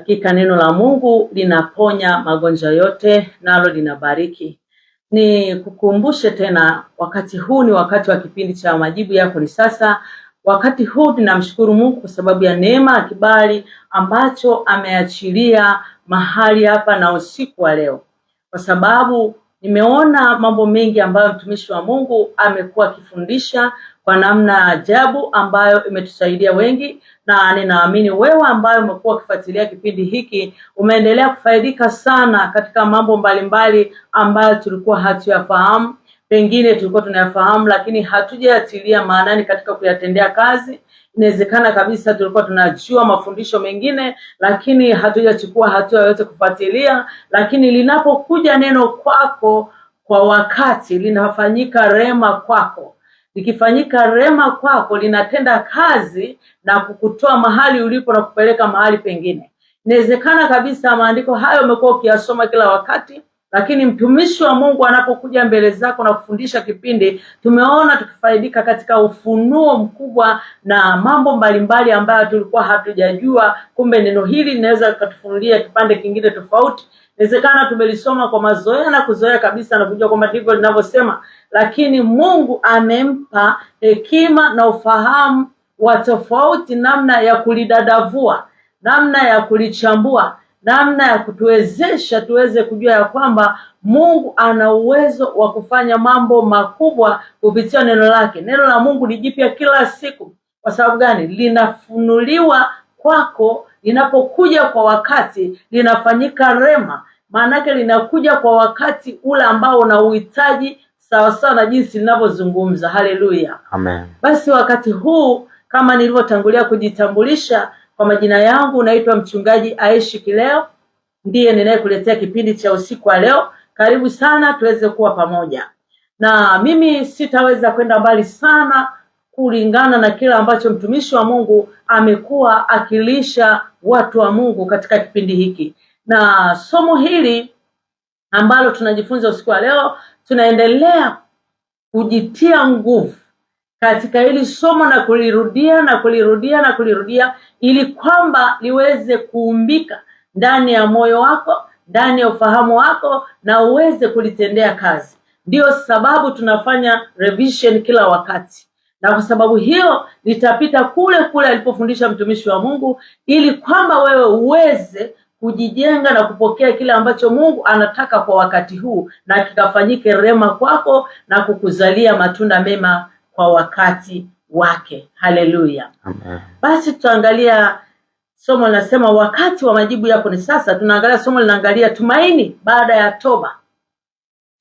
Hakika neno la Mungu linaponya magonjwa yote, nalo linabariki. Ni kukumbushe tena, wakati huu ni wakati wa kipindi cha Majibu Yako Ni Sasa. Wakati huu ninamshukuru Mungu kwa sababu ya neema na kibali ambacho ameachilia mahali hapa na usiku wa leo, kwa sababu nimeona mambo mengi ambayo mtumishi wa Mungu amekuwa akifundisha kwa namna ajabu ambayo imetusaidia wengi, na ninaamini wewe ambaye umekuwa ukifuatilia kipindi hiki umeendelea kufaidika sana katika mambo mbalimbali ambayo tulikuwa hatuyafahamu. Pengine tulikuwa tunayafahamu lakini hatujayatilia maanani katika kuyatendea kazi. Inawezekana kabisa tulikuwa tunajua mafundisho mengine lakini hatujachukua hatua yote kufuatilia, lakini linapokuja neno kwako kwa wakati linafanyika rema kwako. Likifanyika rema kwako linatenda kazi na kukutoa mahali ulipo na kupeleka mahali pengine. Inawezekana kabisa maandiko hayo umekuwa ukiyasoma kila wakati, lakini mtumishi wa Mungu anapokuja mbele zako na kufundisha kipindi, tumeona tukifaidika katika ufunuo mkubwa na mambo mbalimbali ambayo tulikuwa hatujajua. Kumbe neno hili linaweza kutufunulia kipande kingine tofauti. Inawezekana tumelisoma kwa mazoea na kuzoea kabisa na kujua kwamba ndivyo linavyosema, lakini Mungu amempa hekima na ufahamu wa tofauti, namna ya kulidadavua, namna ya kulichambua, namna ya kutuwezesha tuweze kujua ya kwamba Mungu ana uwezo wa kufanya mambo makubwa kupitia neno lake. Neno la Mungu ni jipya kila siku. Kwa sababu gani? Linafunuliwa kwako, linapokuja kwa wakati linafanyika rema. Maanake linakuja kwa wakati ule ambao unauhitaji, sawa sawa na jinsi linavyozungumza. Haleluya. Amen. Basi wakati huu, kama nilivyotangulia kujitambulisha, kwa majina yangu naitwa mchungaji Aishi Kileo, ndiye ninayekuletea kipindi cha usiku wa leo. Karibu sana tuweze kuwa pamoja. Na mimi sitaweza kwenda mbali sana kulingana na kila ambacho mtumishi wa Mungu amekuwa akilisha watu wa Mungu katika kipindi hiki. Na somo hili ambalo tunajifunza usiku wa leo, tunaendelea kujitia nguvu katika hili somo na kulirudia na kulirudia na kulirudia, ili kwamba liweze kuumbika ndani ya moyo wako, ndani ya ufahamu wako, na uweze kulitendea kazi. Ndio sababu tunafanya revision kila wakati, na kwa sababu hiyo nitapita kule kule alipofundisha mtumishi wa Mungu, ili kwamba wewe uweze kujijenga na kupokea kile ambacho Mungu anataka kwa wakati huu, na kikafanyike rema kwako na kukuzalia matunda mema kwa wakati wake. Haleluya. Amen. Basi tutaangalia somo linasema wakati wa majibu yako ni sasa. Tunaangalia somo linaangalia tumaini baada ya toba.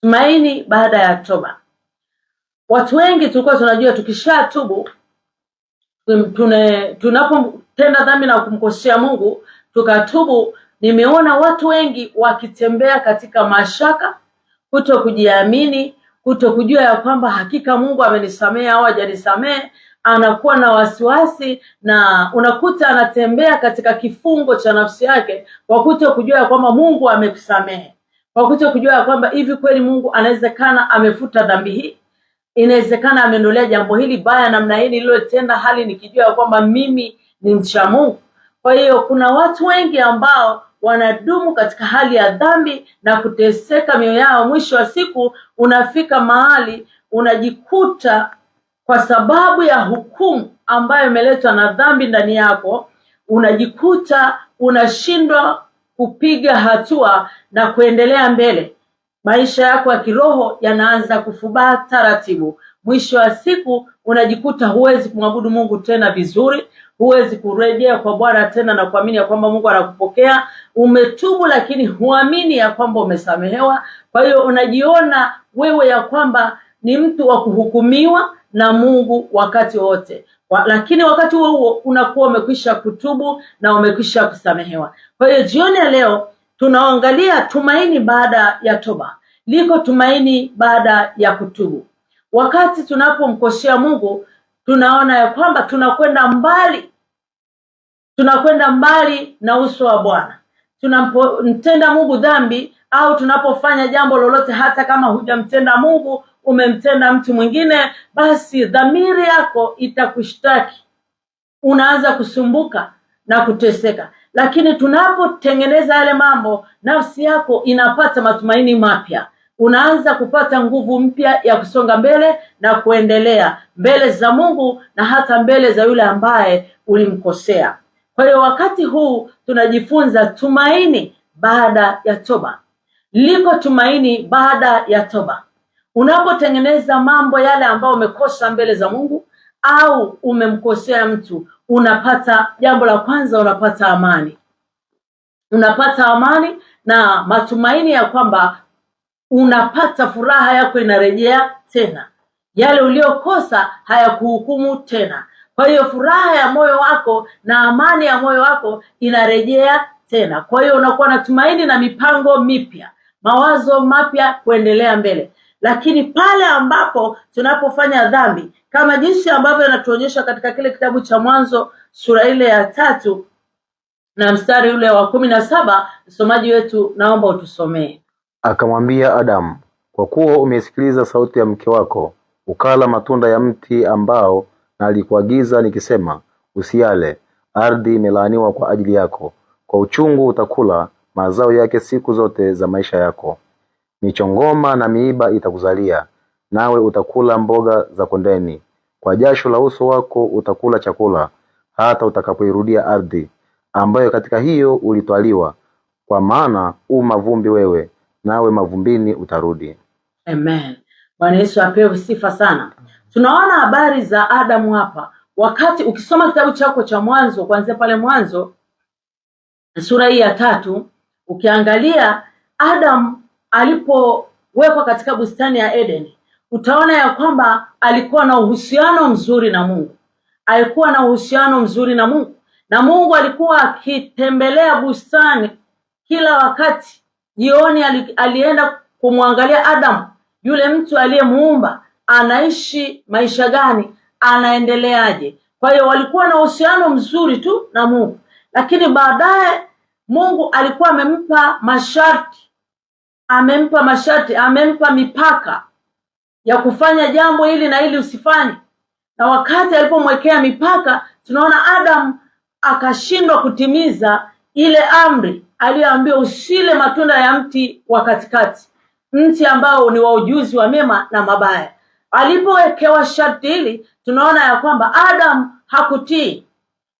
Tumaini baada ya toba. Watu wengi tulikuwa tunajua tukishatubu, tunapotenda dhambi na kumkosea Mungu tukatubu, nimeona watu wengi wakitembea katika mashaka, kuto kujiamini, kuto kujua ya kwamba hakika Mungu amenisamehe au hajanisamehe. Anakuwa na wasiwasi, na unakuta anatembea katika kifungo cha nafsi yake kwa kuto kujua ya kwamba Mungu amekusamehe, kwa kuto kujua ya kwamba hivi kweli Mungu anawezekana amefuta dhambi hii, inawezekana ameondolea jambo hili baya namna hii nililotenda, hali nikijua ya kwamba mimi ni mcha Mungu. Kwa hiyo kuna watu wengi ambao wanadumu katika hali ya dhambi na kuteseka mioyo yao. Mwisho wa siku unafika mahali unajikuta, kwa sababu ya hukumu ambayo imeletwa na dhambi ndani yako, unajikuta unashindwa kupiga hatua na kuendelea mbele. Maisha yako ya kiroho yanaanza kufubaa taratibu. Mwisho wa siku unajikuta huwezi kumwabudu Mungu tena vizuri, huwezi kurejea kwa Bwana tena na kuamini ya kwamba Mungu anakupokea. Umetubu lakini huamini ya kwamba umesamehewa. Kwa hiyo unajiona wewe ya kwamba ni mtu wa kuhukumiwa na Mungu wakati wote. Lakini wakati huo unakuwa umekwisha kutubu na umekwisha kusamehewa. Kwa hiyo jioni ya leo tunaangalia tumaini baada ya toba. Liko tumaini baada ya kutubu. Wakati tunapomkosea Mungu, tunaona ya kwamba tunakwenda mbali na uso wa Bwana. Tunapomtenda Mungu dhambi, au tunapofanya jambo lolote, hata kama hujamtenda Mungu, umemtenda mtu mwingine, basi dhamiri yako itakushtaki. Unaanza kusumbuka na kuteseka. lakini tunapotengeneza yale mambo, nafsi yako inapata matumaini mapya. Unaanza kupata nguvu mpya ya kusonga mbele na kuendelea mbele za Mungu na hata mbele za yule ambaye ulimkosea. Kwa hiyo wakati huu tunajifunza tumaini baada ya toba. Liko tumaini baada ya toba. Unapotengeneza mambo yale ambayo umekosa mbele za Mungu au umemkosea mtu, unapata jambo la kwanza, unapata amani. Unapata amani na matumaini ya kwamba unapata furaha yako inarejea tena. Yale uliokosa hayakuhukumu tena. Kwa hiyo furaha ya moyo wako na amani ya moyo wako inarejea tena. Kwa hiyo unakuwa na tumaini na mipango mipya, mawazo mapya kuendelea mbele. Lakini pale ambapo tunapofanya dhambi, kama jinsi ambavyo inatuonyesha katika kile kitabu cha Mwanzo sura ile ya 3 na mstari ule wa 17, msomaji wetu naomba utusomee. Akamwambia Adamu, kwa kuwa umesikiliza sauti ya mke wako, ukala matunda ya mti ambao nalikuagiza nikisema, usiale, ardhi imelaaniwa kwa ajili yako, kwa uchungu utakula mazao yake siku zote za maisha yako. Michongoma na miiba itakuzalia, nawe utakula mboga za kondeni. Kwa jasho la uso wako utakula chakula, hata utakapoirudia ardhi, ambayo katika hiyo ulitwaliwa, kwa maana mavumbi wewe, nawe mavumbini utarudi. Amen. Bwana Yesu apewe sifa sana. Tunaona habari za Adamu hapa. Wakati ukisoma kitabu chako cha Mwanzo, kuanzia pale Mwanzo sura hii ya 3, ukiangalia Adamu alipowekwa katika bustani ya Edeni, utaona ya kwamba alikuwa na uhusiano mzuri na Mungu. Alikuwa na uhusiano mzuri na Mungu. Na Mungu alikuwa akitembelea bustani kila wakati. Jioni alienda kumwangalia Adamu, yule mtu aliyemuumba, anaishi maisha gani, anaendeleaje. Kwa hiyo walikuwa na uhusiano mzuri tu na Mungu. Lakini baadaye Mungu alikuwa amempa masharti, amempa mipaka ya kufanya jambo hili na hili usifanye. Na wakati alipomwekea mipaka, tunaona Adamu akashindwa kutimiza ile amri aliyoambiwa, usile matunda ya mti wa katikati, mti ambao ni wa ujuzi wa mema na mabaya. Alipowekewa sharti hili, tunaona ya kwamba Adamu hakutii.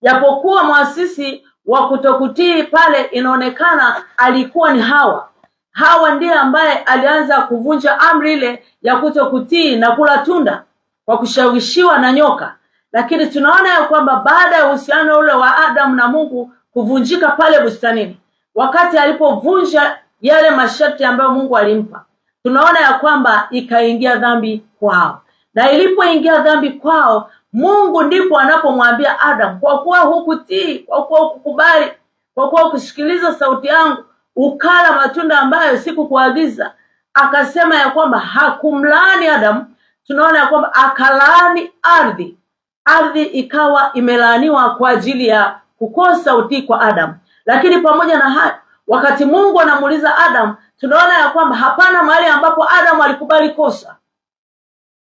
Japokuwa muasisi wa kutokutii pale inaonekana alikuwa ni Hawa. Hawa ndiye ambaye alianza kuvunja amri ile ya kutokutii na kula tunda kwa kushawishiwa na nyoka. Lakini tunaona ya kwamba baada ya uhusiano ule wa Adamu na Mungu kuvunjika pale bustanini, wakati alipovunja yale masharti ambayo Mungu alimpa, tunaona ya kwamba ikaingia dhambi kwao. Na ilipoingia dhambi kwao, Mungu ndipo anapomwambia Adamu, kwa kuwa hukutii, kwa kuwa hukukubali, kwa kuwa hukusikiliza sauti yangu, ukala matunda ambayo sikukuagiza, akasema ya kwamba hakumlaani Adamu. Tunaona ya kwamba akalaani ardhi. Ardhi ikawa imelaaniwa kwa ajili ya kukosa utii kwa Adamu. Lakini pamoja na hayo, wakati Mungu anamuuliza Adamu, tunaona ya kwamba hapana mahali ambapo Adamu alikubali kosa.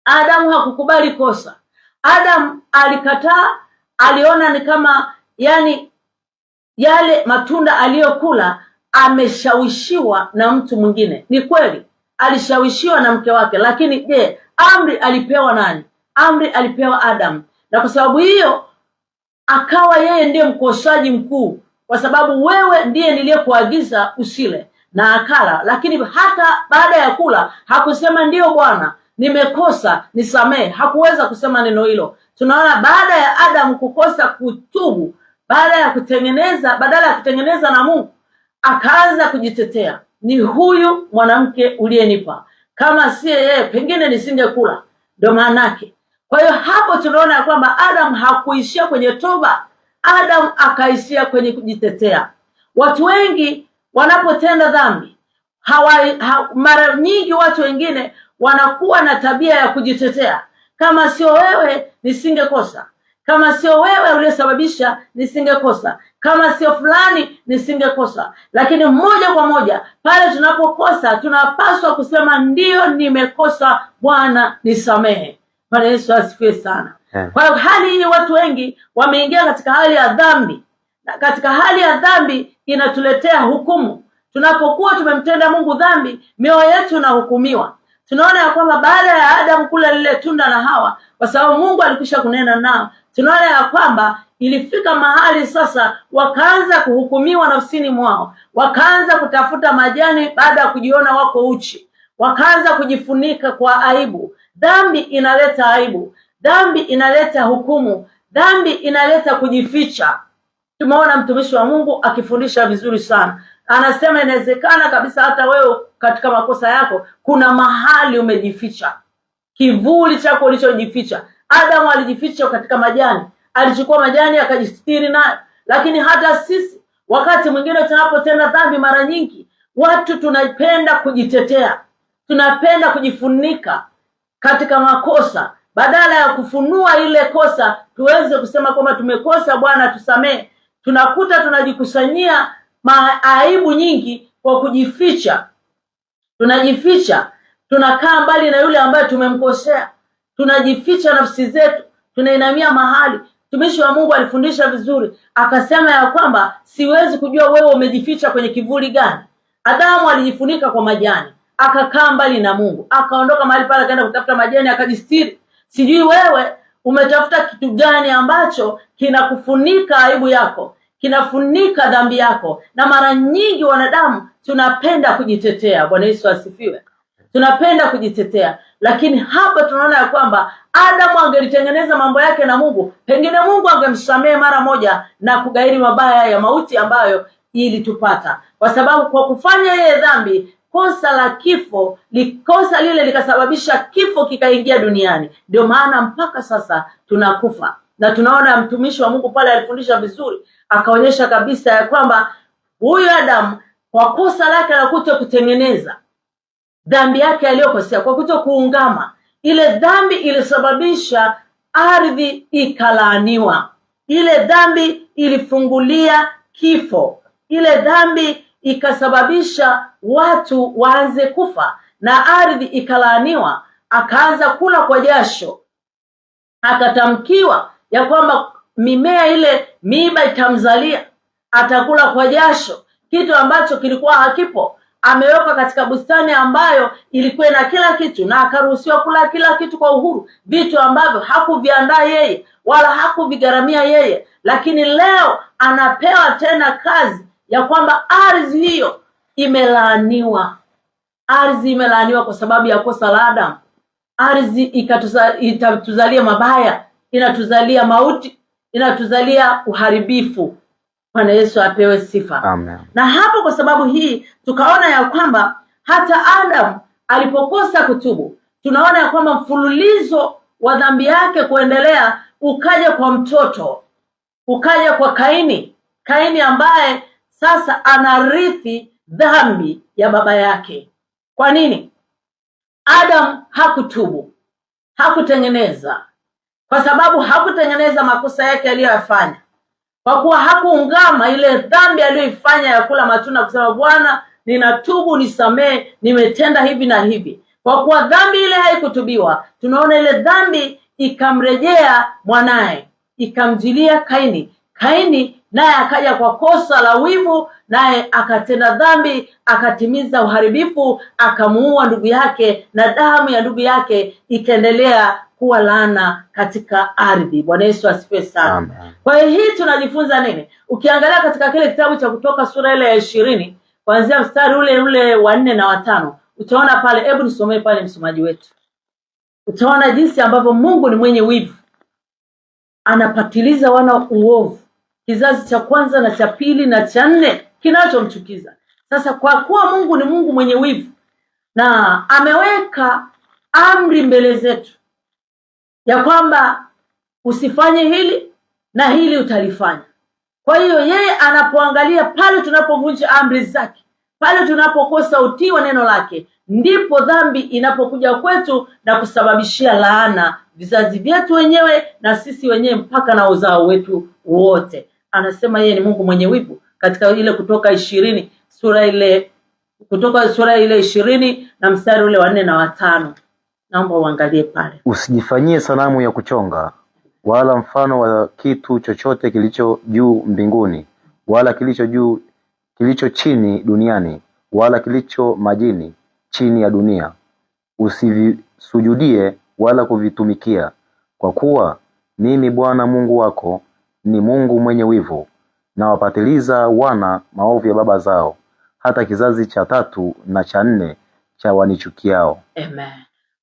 Adamu hakukubali kosa. Adamu alikataa, aliona ni kama yale matunda aliyokula ameshawishiwa na mtu mwingine. Ni kweli alishawishiwa na mke wake, lakini je, amri alipewa nani? Amri alipewa Adamu. Na kwa sababu hiyo akawa yeye ndiye mkosaji mkuu, kwa sababu wewe ndiye niliyekuagiza usile, na akala. Lakini hata baada ya kula hakusema ndio Bwana, nimekosa, nisamehe. Hakuweza kusema neno hilo. Tunaona baada ya Adamu kukosa kutubu, badala ya kutengeneza na Mungu, akaanza kujitetea, ni huyu mwanamke uliyenipa, kama si yeye pengine nisingekula. Ndio maana yake. Kwa hiyo hapo tunaona ya kwamba Adamu hakuishia kwenye toba, Adamu akaishia kwenye kujitetea. Watu wengi wanapotenda dhambi, mara nyingi watu wengine wanakuwa na tabia ya kujitetea, kama sio wewe nisingekosa, kama sio wewe uliyesababisha nisingekosa, kama sio fulani nisingekosa. Lakini moja kwa moja pale tunapokosa, tunapaswa kusema ndio, nimekosa Bwana, nisamehe. Bwana Yesu asifiwe sana. Kwa hiyo hali hii watu wengi wameingia katika hali ya dhambi, Na katika hali ya dhambi inatuletea hukumu. Tunapokuwa tumemtenda Mungu dhambi, mioyo yetu inahukumiwa. Tunaona ya kwamba baada ya Adamu kula lile tunda na Hawa, kwa sababu Mungu alikwisha kunena nao, tunaona ya kwamba ilifika mahali sasa wakaanza kuhukumiwa nafsini mwao, wakaanza kutafuta majani baada ya kujiona wako uchi, wakaanza kujifunika kwa aibu. Dhambi inaleta aibu, dhambi inaleta hukumu, dhambi inaleta kujificha. Tumeona mtumishi wa Mungu akifundisha vizuri sana. Anasema inawezekana kabisa hata wewe katika makosa yako kuna mahali umejificha, kivuli chako ulichojificha. Adamu alijificha katika majani, alichukua majani akajistiri nayo. Lakini hata sisi wakati mwingine tunapotenda dhambi, mara nyingi watu tunapenda kujitetea, tunapenda kujifunika katika makosa, badala ya kufunua ile kosa tuweze kusema kwamba tumekosa, Bwana tusamee. Tunakuta tunajikusanyia aibu nyingi kwa kujificha. Tunajificha, tunakaa mbali na yule ambaye tumemkosea, tunajificha nafsi zetu, tunainamia mahali. Mtumishi wa Mungu alifundisha vizuri, akasema ya kwamba siwezi kujua wewe umejificha kwenye kivuli gani. Adamu alijifunika kwa majani, akakaa mbali na Mungu, akaondoka mahali pale akaenda kutafuta majani akajistiri. Sijui wewe umetafuta kitu gani ambacho kinakufunika aibu yako, kinafunika dhambi yako. Na mara nyingi wanadamu tunapenda kujitetea. Bwana Yesu asifiwe. Tunapenda kujitetea, lakini hapa tunaona ya kwamba Adamu angelitengeneza mambo yake na Mungu, pengine Mungu angemsamehe mara moja na kugairi mabaya ya mauti ambayo ilitupata, kwa sababu kwa kufanya yeye dhambi, kosa la kifo, kosa lile likasababisha kifo kikaingia duniani. Ndio maana mpaka sasa tunakufa. Na tunaona mtumishi wa Mungu pale alifundisha vizuri, akaonyesha kabisa ya kwamba huyu Adamu kwa kosa lake la kutengeneza dhambi yake aliyokosea, kwa kuungama, ile dhambi ilisababisha ardhi ikalaaniwa. Ile dhambi ilifungulia kifo. Ile dhambi ikasababisha watu waanze kufa na ardhi ikalaaniwa. Akaanza kula kwa jasho, akatamkiwa ya kwamba mimea ile, miiba itamzalia, atakula kwa jasho, kitu ambacho kilikuwa hakipo. Ameweka katika bustani ambayo ilikuwa na kila kitu, na akaruhusiwa kula kila kitu kwa uhuru, vitu ambavyo hakuviandaa yeye wala hakuvigharamia yeye. Lakini leo anapewa tena kazi ya kwamba ardhi hiyo imelaaniwa. Ardhi imelaaniwa kwa sababu ya kosa la Adamu. Ardhi itatuzalia mabaya, inatuzalia mauti, inatuzalia uharibifu. Bwana Yesu apewe sifa. Amen. Na hapo kwa sababu hii tukaona ya kwamba hata Adamu alipokosa kutubu, tunaona ya kwamba mfululizo wa dhambi yake kuendelea ukaja kwa mtoto, ukaja kwa Kaini. Kaini ambaye sasa anarithi dhambi ya baba yake. Kwa nini? Adamu hakutubu, hakutengeneza, kwa sababu hakutengeneza makosa yake aliyoyafanya. Kwa kuwa hakuungama ile dhambi aliyoifanya ya kula matunda, kusema Bwana ninatubu, nisamee, nimetenda hivi na hivi. Kwa kuwa dhambi ile haikutubiwa, tunaona ile dhambi ikamrejea mwanaye, ikamjilia Kaini. Kaini naye akaja kwa kosa la wivu, naye akatenda dhambi, akatimiza uharibifu, akamuua ndugu yake, na damu ya ndugu yake ikaendelea kuwa laana katika ardhi. Bwana Yesu asifiwe sana. Amen. Kwa hiyo hii tunajifunza nini? Ukiangalia katika kile kitabu cha Kutoka sura ile ya 20 kuanzia mstari ule wa 4 na wa 5, utaona pale, hebu nisomee pale msomaji wetu. Utaona jinsi ambavyo Mungu ni mwenye wivu, anapatiliza wana uovu, kizazi cha kwanza na cha pili na cha 4 kinachomchukiza. Sasa kwa kuwa Mungu ni Mungu mwenye wivu na ameweka amri mbele zetu ya kwamba usifanye hili na hili utalifanya. Kwa hiyo yeye anapoangalia pale tunapovunja amri zake, pale tunapokosa utii wa neno lake, ndipo dhambi inapokuja kwetu na kusababishia laana vizazi vyetu wenyewe na sisi wenyewe mpaka na uzao wetu wote. Anasema yeye ni Mungu mwenye wivu katika ile Kutoka 20 Kutoka sura ile 20 na mstari ule wa 4 na wa 5. Naomba uangalie pale. Usijifanyie sanamu ya kuchonga wala mfano wa kitu chochote kilicho juu mbinguni wala kilicho juu, kilicho chini duniani, wala kilicho majini chini ya dunia. Usivisujudie wala kuvitumikia, kwa kuwa mimi Bwana Mungu wako ni Mungu mwenye wivu, na wapatiliza wana maovu ya baba zao, hata kizazi cha 3 na cha 4 cha wanichukiao. Amen.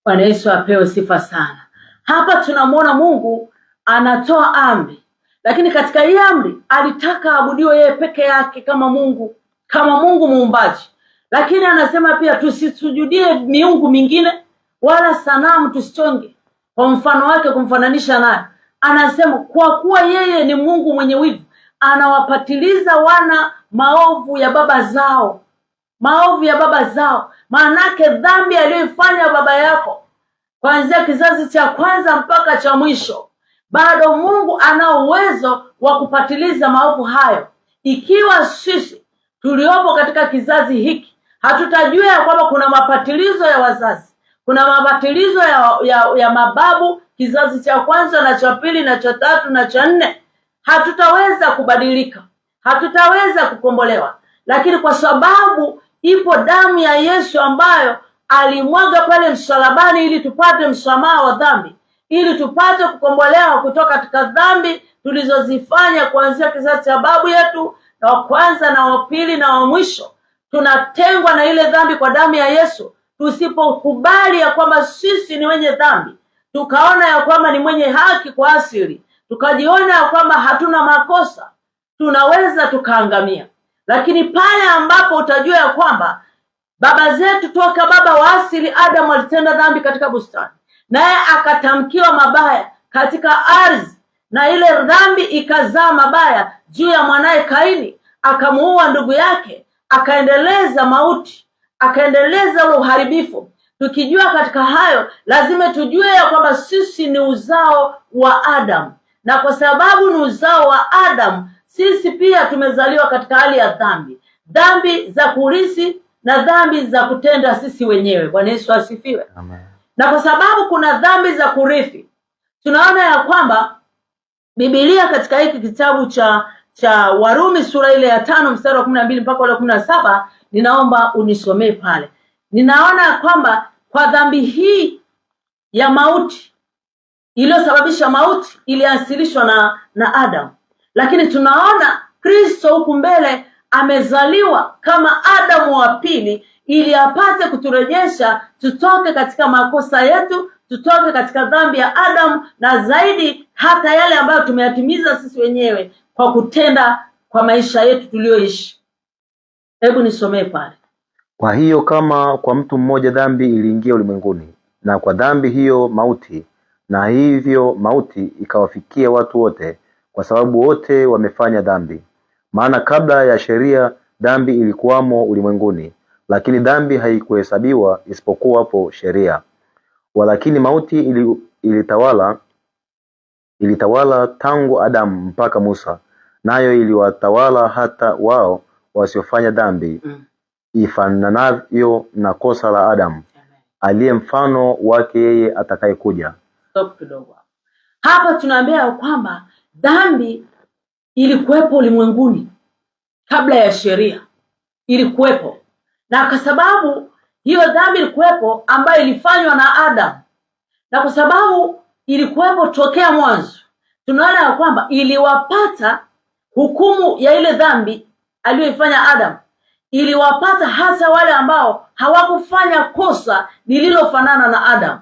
Bwana Yesu apewe sifa sana. Hapa tunamwona Mungu anatoa amri, lakini katika hii amri alitaka abudiwe yeye peke yake kama Mungu muumbaji. Lakini anasema pia tusisujudie miungu mingine wala sanamu tusichonge kwa mfano wake kumfananisha naye. Anasema kwa kuwa yeye ni Mungu mwenye wivu, anawapatiliza wana maovu ya baba zao. Maanake dhambi aliyoifanya baba yako kuanzia kizazi cha kwanza mpaka cha mwisho, bado Mungu ana uwezo wa kupatiliza maovu hayo. Ikiwa sisi tuliopo katika kizazi hiki hatutajua ya kwamba kuna mapatilizo ya wazazi, kuna mapatilizo ya mababu, kizazi cha kwanza na cha pili na cha 3 na cha 4, hatutaweza kubadilika, hatutaweza kukombolewa. Lakini kwa sababu ipo damu ya Yesu ambayo alimwaga pale msalabani ili tupate msamaha wa dhambi, ili tupate kukombolewa kutoka katika dhambi tulizozifanya kuanzia kizazi cha babu yetu na wa kwanza na wa pili na wa mwisho. Tunatengwa na ile dhambi kwa damu ya Yesu. Tusipokubali ya kwamba sisi ni wenye dhambi, tukaona ya kwamba ni mwenye haki kwa asili, tukajiona ya kwamba hatuna makosa, tunaweza tukaangamia. Lakini pale ambapo utajua ya kwamba baba zetu toka baba wa asili Adamu alitenda dhambi katika bustani, naye akatamkiwa mabaya katika ardhi, na ile dhambi ikazaa mabaya juu ya mwanaye Kaini, akamuua ndugu yake, akaendeleza mauti, akaendeleza ule uharibifu. Tukijua katika hayo, lazima tujue ya kwamba sisi ni uzao wa Adamu, na kwa sababu ni uzao wa Adamu, sisi pia tumezaliwa katika hali ya dhambi za kurithi na dhambi za kutenda sisi wenyewe. Bwana Yesu asifiwe. Amen. Na kwa sababu kuna dhambi za kurithi, tunaona ya kwamba Biblia katika hiki kitabu cha Warumi sura ile ya 5 mstari wa 12 mpaka 17, ninaomba unisomee pale. Ninaona ya kwamba kwa dhambi hii ya mauti iliyosababisha mauti ilianzilishwa na Adamu, lakini tunaona Kristo huku mbele amezaliwa kama Adamu wa pili ili apate kuturejesha tutoke katika makosa yetu, tutoke katika dhambi ya Adamu, na zaidi hata yale ambayo tumeyatimiza sisi wenyewe kwa kutenda kwa maisha yetu tulioishi. Hebu nisomee pale. Kwa hiyo kama kwa mtu mmoja dhambi iliingia ulimwenguni, na kwa dhambi hiyo mauti, na hivyo mauti ikawafikia watu wote, kwa sababu wote wamefanya dhambi. Maana kabla ya sheria dhambi ilikuwamo ulimwenguni, lakini dhambi haikuhesabiwa isipokuwa hapo sheria. Walakini mauti ilitawala tangu Adamu mpaka Musa, nayo iliwatawala hata wao wasiofanya dhambi, ifananavyo na kosa la Adamu, aliye mfano wake yeye atakayekuja. Stop kidogo. Hapa tunaambia kwamba dhambi ilikuwepo ulimwenguni kabla ya sheria, ilikuwepo. Na kwa sababu hiyo dhambi ilikuwepo ambayo ilifanywa na Adamu, na kwa sababu ilikuwepo tokea mwanzo, tunaona ya kwamba iliwapata hukumu ya ile dhambi aliyoifanya Adamu, iliwapata hasa wale ambao hawakufanya kosa lililofanana na Adamu.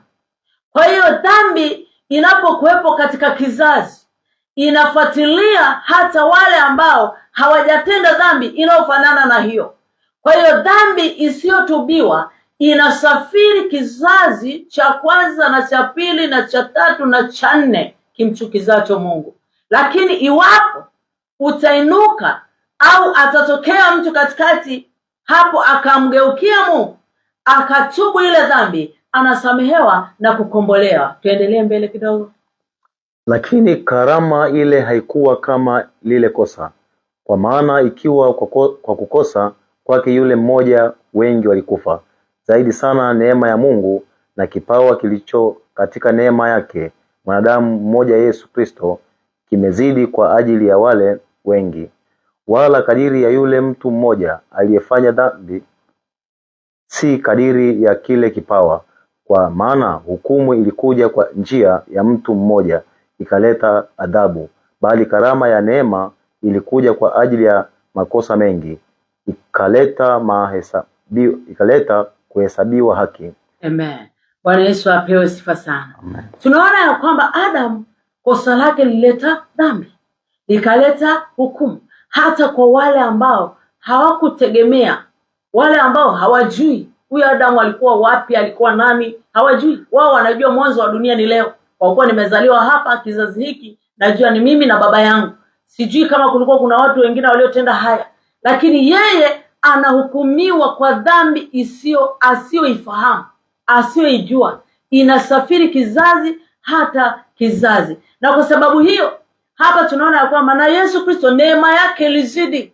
Kwa hiyo dhambi inapokuwepo katika kizazi, inafuatilia hata wale ambao hawajatenda dhambi inayofanana na hiyo. Kwa hiyo dhambi isiyotubiwa inasafiri kizazi cha kwanza na cha pili na cha 3 na cha 4 kimchukizacho Mungu. Lakini iwapo utainuka au atatokea mtu katikati hapo akamgeukia Mungu, akatubu ile dhambi, anasamehewa na kukombolewa. Tuendelee mbele kidogo. Lakini karama ile haikuwa kama lile kosa, kwa maana ikiwa kwa kukosa kwake yule mmoja wengi walikufa, zaidi sana neema ya Mungu na kipawa kilicho katika neema yake mwanadamu mmoja Yesu Kristo kimezidi kwa ajili ya wale wengi. wala kadiri ya yule mtu mmoja aliyefanya dhambi, si kadiri ya kile kipawa. Kwa maana hukumu ilikuja kwa njia ya mtu mmoja ikaleta adhabu, bali karama ya neema ilikuja kwa ajili ya makosa mengi ikaleta kuhesabiwa haki. Amen. Bwana Yesu apewe sifa sana. Amen. Tunaona ya kwamba Adam kosa lake lilileta dhambi, likaleta hukumu hata kwa wale ambao hawakutegemea, wale ambao hawajui huyu Adamu alikuwa wapi, alikuwa nani, hawajui. Wao wanajua mwanzo wa dunia ni leo. Kwa kuwa nimezaliwa hapa kizazi hiki, najua ni mimi na baba yangu. Sijui kama kulikuwa kuna watu wengine waliotenda haya, lakini yeye anahukumiwa kwa dhambi asiyoifahamu, asiyoijua, inasafiri kizazi hata kizazi. Na kwa sababu hiyo hapa tunaona kwamba na Yesu Kristo neema yake ilizidi,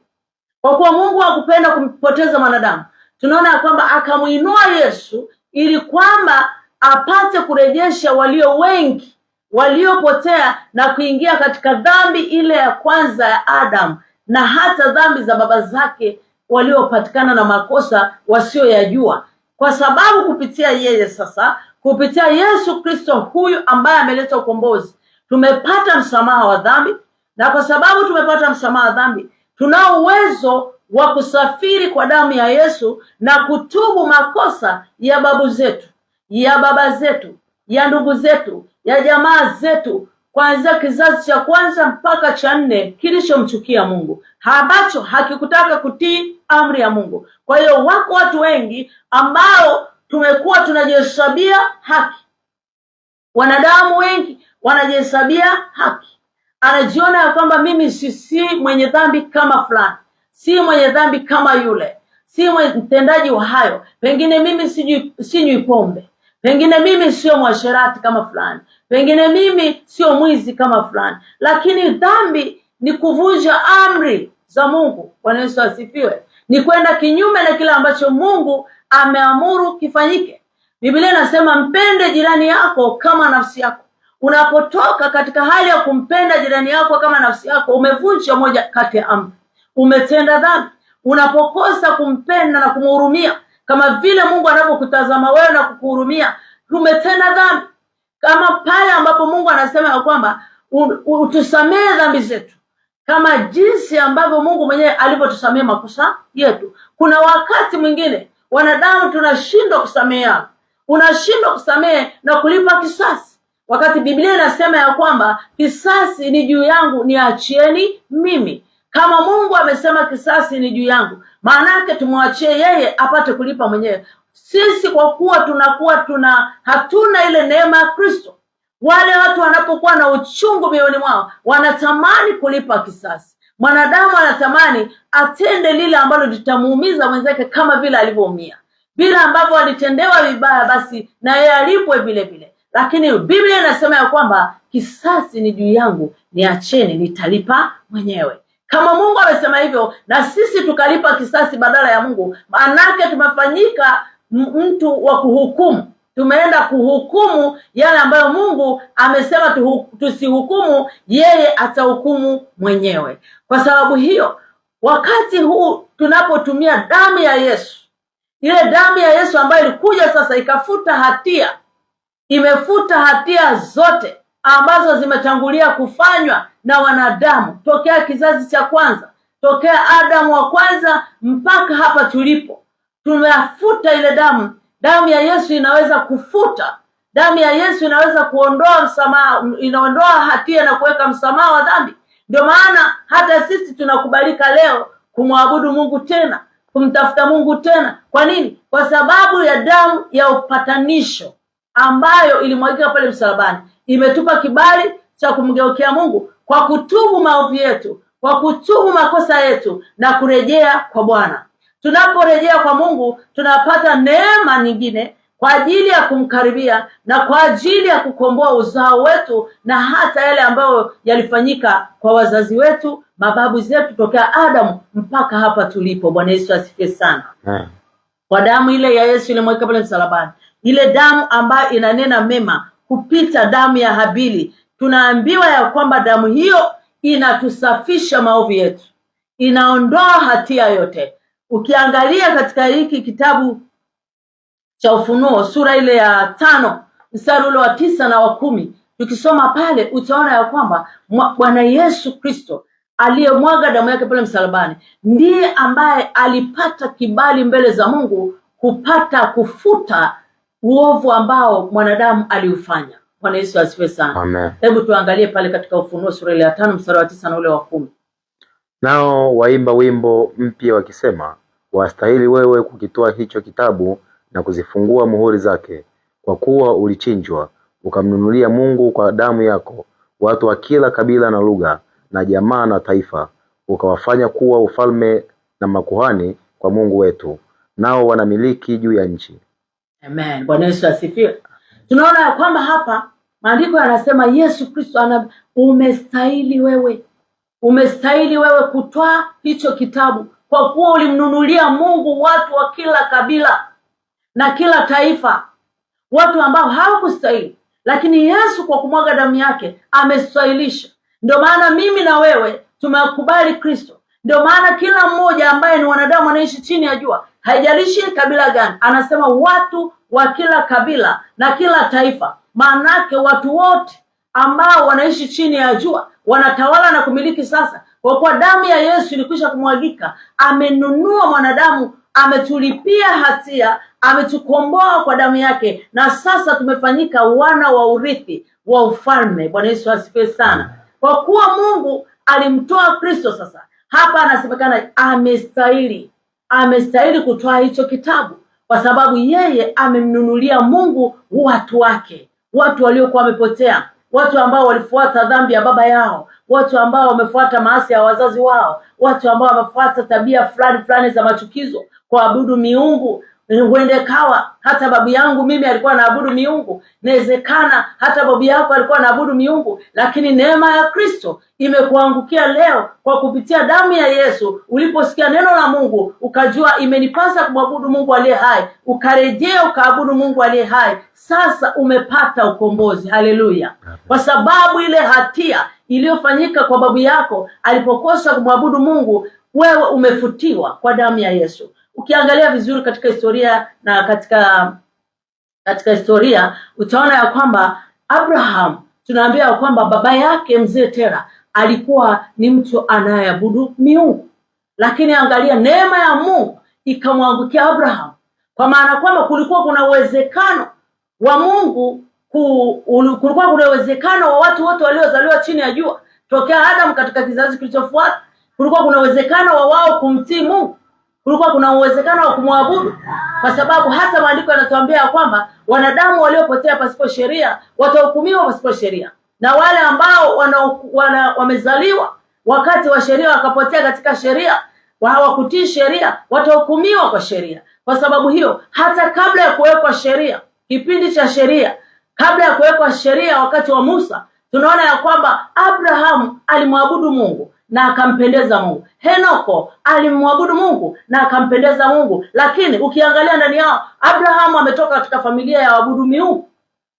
kwa kuwa Mungu hakupenda kumpoteza mwanadamu. Tunaona kwamba akamuinua Yesu ili kwamba apate kurejesha walio wengi waliopotea na kuingia katika dhambi ile ya kwanza ya Adam, na hata dhambi za baba zake waliopatikana na makosa wasioyajua. Kwa sababu kupitia yeye sasa, kupitia Yesu Kristo huyu ambaye ameleta ukombozi, tumepata msamaha wa dhambi. Na kwa sababu tumepata msamaha wa dhambi, tunao uwezo wa kusafiri kwa damu ya Yesu na kutubu makosa ya babu zetu, ya baba zetu, ya ndugu zetu, ya jamaa zetu, kuanzia kizazi cha kwanza mpaka cha 4 kilichomchukia Mungu, ambacho hakikutaka kutii amri ya Mungu. Kwa hiyo wako watu wengi ambao tumekuwa tunajihesabia haki. Wanadamu wengi wanajihesabia haki. Anajiona ya kwamba mimi si mwenye dhambi kama fulani, si mwenye dhambi kama yule, si mtendaji wa hayo. Pengine mimi sinywi pombe, pengine mimi sio mwasherati kama fulani, pengine mimi sio mwizi kama fulani. Lakini dhambi ni kuvunja amri za Mungu. Bwana Yesu asifiwe. Ni kwenda kinyume na kile ambacho Mungu ameamuru kifanyike. Biblia inasema mpende jirani yako kama nafsi yako. Unapotoka katika hali ya kumpenda jirani yako kama nafsi yako, umevunja moja kati ya amri, umetenda dhambi. Unapokosa kumpenda na kumhurumia kama vile Mungu anavyokutazama wewe na kukuhurumia, umetenda dhambi. Kama pale ambapo Mungu anasema ya kwamba utusamee dhambi zetu kama jinsi ambavyo Mungu mwenyewe alivyotusamea makosa yetu. Kuna wakati mwingine wanadamu tunashindwa kusamea. Unashindwa kusamea na kulipa kisasi, wakati Biblia inasema ya kwamba kisasi ni juu yangu, niachieni mimi. Kama Mungu amesema kisasi ni juu yangu, maana yake tumwachie yeye apate kulipa mwenyewe. Sisi kwa kuwa hatuna ile neema ya Kristo, wale watu wanapokuwa na uchungu mioyoni mwao wanatamani kulipa kisasi. Mwanadamu anatamani atende lile ambalo litamuumiza mwenzake kama vile alivyoumia. Vile ambavyo alitendewa vibaya, basi na yeye alipwe vile vile. Lakini Biblia inasema ya kwamba kisasi ni juu yangu, niacheni, nitalipa mwenyewe. Kama Mungu amesema hivyo na sisi tukalipa kisasi badala ya Mungu, manake tumefanyika mtu wa kuhukumu. Tumeenda kuhukumu yale ambayo Mungu amesema tusihukumu, yeye atahukumu mwenyewe. Kwa sababu hiyo, wakati huu tunapotumia damu ya Yesu, ile damu ya Yesu ambayo ilikuja sasa ikafuta hatia, imefuta hatia zote ambazo zimetangulia kufanywa na wanadamu tokea kizazi cha kwanza, tokea Adamu wa kwanza mpaka hapa tulipo. Tumefuta ile damu. Damu ya Yesu inaweza kufuta. Damu ya Yesu inaweza kuondoa msamaha, inaondoa hatia na kuweka msamaha wa dhambi. Ndio maana hata sisi tunakubalika leo kumwabudu Mungu tena, kumtafuta Mungu tena. Kwa nini? Kwa sababu ya damu ya upatanisho ambayo ilimwagika pale msalabani. Imetupa kibali cha kumgeukea Mungu kwa kutubu maovu yetu, kwa kutubu makosa yetu na kurejea kwa Bwana. Tunaporejea kwa Mungu, tunapata neema nyingine kwa ajili ya kumkaribia na kwa ajili ya kukomboa uzao wetu na hata yale ambayo yalifanyika kwa wazazi wetu, mababu zetu tokea Adamu mpaka hapa tulipo. Bwana Yesu asifiwe sana. Kwa damu ile ya Yesu ilimwagika pale msalabani, ile damu ambayo inanena mema kupita damu ya Habili, tunaambiwa ya kwamba damu hiyo inatusafisha maovu yetu, inaondoa hatia yote. Ukiangalia katika hiki kitabu cha Ufunuo sura ile ya 5 mstari ule wa 9 na wa 10, tukisoma pale utaona ya kwamba Bwana Yesu Kristo aliyemwaga damu yake pale msalabani ndiye ambaye alipata kibali mbele za Mungu kupata kufuta uovu ambao mwanadamu aliufanya. Bwana Yesu asifiwe sana. Amen. Hebu tuangalie pale katika Ufunuo sura ile ya 5 mstari wa 9 na ule wa 10. Nao waimba wimbo mpya wakisema, wastahili wewe kukitoa hicho kitabu na kuzifungua muhuri zake, kwa kuwa ulichinjwa ukamnunulia Mungu kwa damu yako watu wa kila kabila na lugha na jamaa na taifa, ukawafanya kuwa ufalme na makuhani kwa Mungu wetu, nao wanamiliki juu ya nchi. Amen. Bwana Yesu asifiwe. Tunaona ya kwamba hapa maandiko yanasema Yesu Kristo umestahili wewe kutwaa hicho kitabu, kwa kuwa ulimnunulia Mungu watu wa kila kabila na kila taifa, watu ambao hawakustahili, lakini Yesu kwa kumwaga damu yake amestahilisha. Ndio maana mimi na wewe tumekubali Kristo. Ndio maana kila mmoja ambaye ni wanadamu anaishi chini ya jua, haijalishi kabila gani, anasema watu wa kila kabila na kila taifa. Maanake watu wote ambao wanaishi chini ya jua wanatawala na kumiliki sasa, kwa kuwa damu ya Yesu ilikwisha kumwagika. Amenunua mwanadamu, ametulipia hatia, ametukomboa kwa damu yake, na sasa tumefanyika wana wa urithi wa ufalme. Bwana Yesu asifiwe sana. Kwa kuwa Mungu alimtoa Kristo, sasa hapa anasemekana amestahili kutoa hicho kitabu, kwa sababu yeye amemnunulia Mungu watu wake, watu waliokuwa wamepotea, watu ambao walifuata dhambi ya baba yao, watu ambao wamefuata maasi ya wazazi wao, watu ambao wamefuata tabia fulani za machukizo, kuabudu miungu. Huende kawa hata babu yangu mimi alikuwa anaabudu miungu, inawezekana hata babu yako alikuwa anaabudu miungu, lakini neema ya Kristo imekuangukia leo kwa kupitia damu ya Yesu. Uliposikia neno la Mungu ukajua imenipasa kumwabudu Mungu aliye hai, ukarejea ukaabudu Mungu aliye hai, sasa umepata ukombozi. Haleluya. Kwa sababu ile hatia iliyofanyika kwa babu yako alipokosa kumwabudu Mungu, wewe umefutiwa kwa damu ya Yesu. Ukiangalia vizuri katika historia na katika historia utaona ya kwamba Abraham, tunaambia ya kwamba baba yake mzee Tera alikuwa ni mtu anayeabudu miungu, lakini angalia neema ya Mungu ikamwangukia Abraham, kwa maana kwamba kulikuwa kuna uwezekano wa Mungu kulikuwa kuna uwezekano wa watu wote waliozaliwa chini ya jua tokea Adam katika kizazi kilichofuata, kulikuwa kuna uwezekano wa wao kumtii Mungu, kulikuwa kuna uwezekano wa kumwabudu, kwa sababu hata maandiko yanatuambia ya kwamba wanadamu waliopotea pasipo sheria watahukumiwa pasipo sheria, na wale ambao wamezaliwa wakati wa sheria wakapotea katika sheria, hawakutii sheria, watahukumiwa kwa sheria. Kwa sababu hiyo hata kabla ya kuwekwa sheria, kipindi cha sheria, kabla ya kuwekwa sheria wakati wa Musa, tunaona ya kwamba Abraham alimwabudu Mungu na akampendeza Mungu. Henoko alimwabudu Mungu na akampendeza Mungu. Lakini ukiangalia ndani yao, Abraham ametoka katika familia ya waabudu miungu,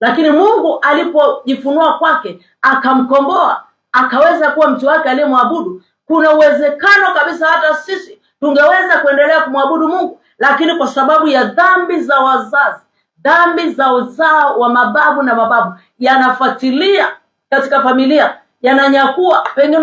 lakini Mungu alipojifunua kwake akamkomboa, akaweza kuwa mtu wake aliyemwabudu. Kuna uwezekano kabisa hata sisi tungeweza kuendelea kumwabudu Mungu, lakini kwa sababu ya dhambi za wazazi, dhambi za uzao wa mababu na mababu yanafuatilia katika familia, yananyakua. Pengine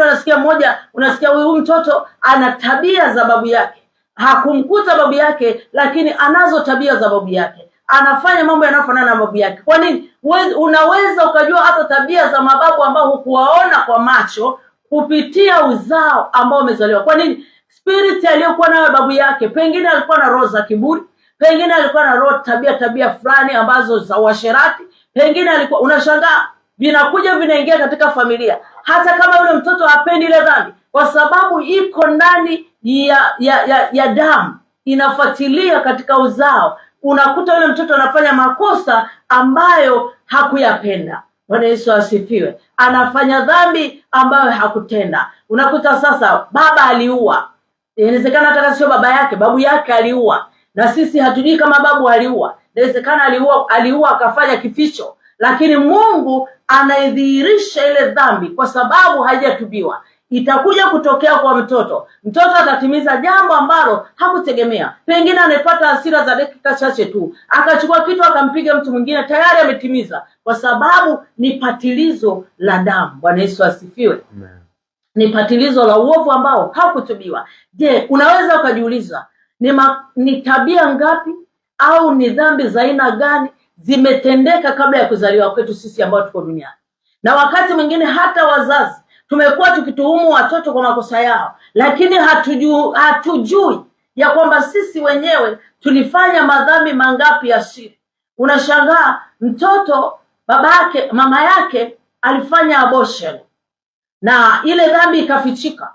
unasikia huyu mtoto ana tabia za babu yake, hakumkuta babu yake, lakini anazo tabia za babu yake, anafanya mambo yanayofanana na babu yake. Kwa nini? Unaweza ukajua hata tabia za mababu ambao hukuwaona kwa macho kupitia uzao ambao umezaliwa. Kwa nini? Spirit aliyokuwa nayo babu yake, pengine alikuwa na roho za kiburi, pengine alikuwa na roho tabia fulani ambazo za uasherati, pengine alikuwa, unashangaa vinakuja vinaingia katika familia, hata kama yule mtoto hapendi ile dhambi, kwa sababu iko ndani ya damu, inafuatilia katika uzao. Unakuta yule mtoto anafanya makosa ambayo hakuyapenda. Bwana Yesu asifiwe. Anafanya dhambi ambayo hakutenda. Unakuta sasa baba aliua, inawezekana hata sio baba yake, babu yake aliua, na sisi hatujui kama babu aliua. Inawezekana aliua akafanya kificho, lakini Mungu anaidhihirisha ile dhambi kwa sababu haijatubiwa. itakuja kutokea kwa mtoto. Mtoto atatimiza jambo ambalo hakutegemea. Pengine anapata hasira za dakika chache tu, akachukua kitu akampiga mtu mwingine, tayari ametimiza, kwa sababu ni patilizo la damu. Bwana Yesu asifiwe. Amen. Ni patilizo la uovu ambao haukutubiwa. Je, unaweza ukajiuliza ni tabia ngapi au ni dhambi za aina gani zimetendeka kabla ya kuzaliwa kwetu sisi ambao tuko duniani? Na wakati mwingine hata wazazi tumekuwa tukituhumu watoto kwa makosa yao, lakini hatujui ya kwamba sisi wenyewe tulifanya madhambi mangapi ya siri. Unashangaa mtoto mama yake alifanya abortion na ile dhambi ikafichika,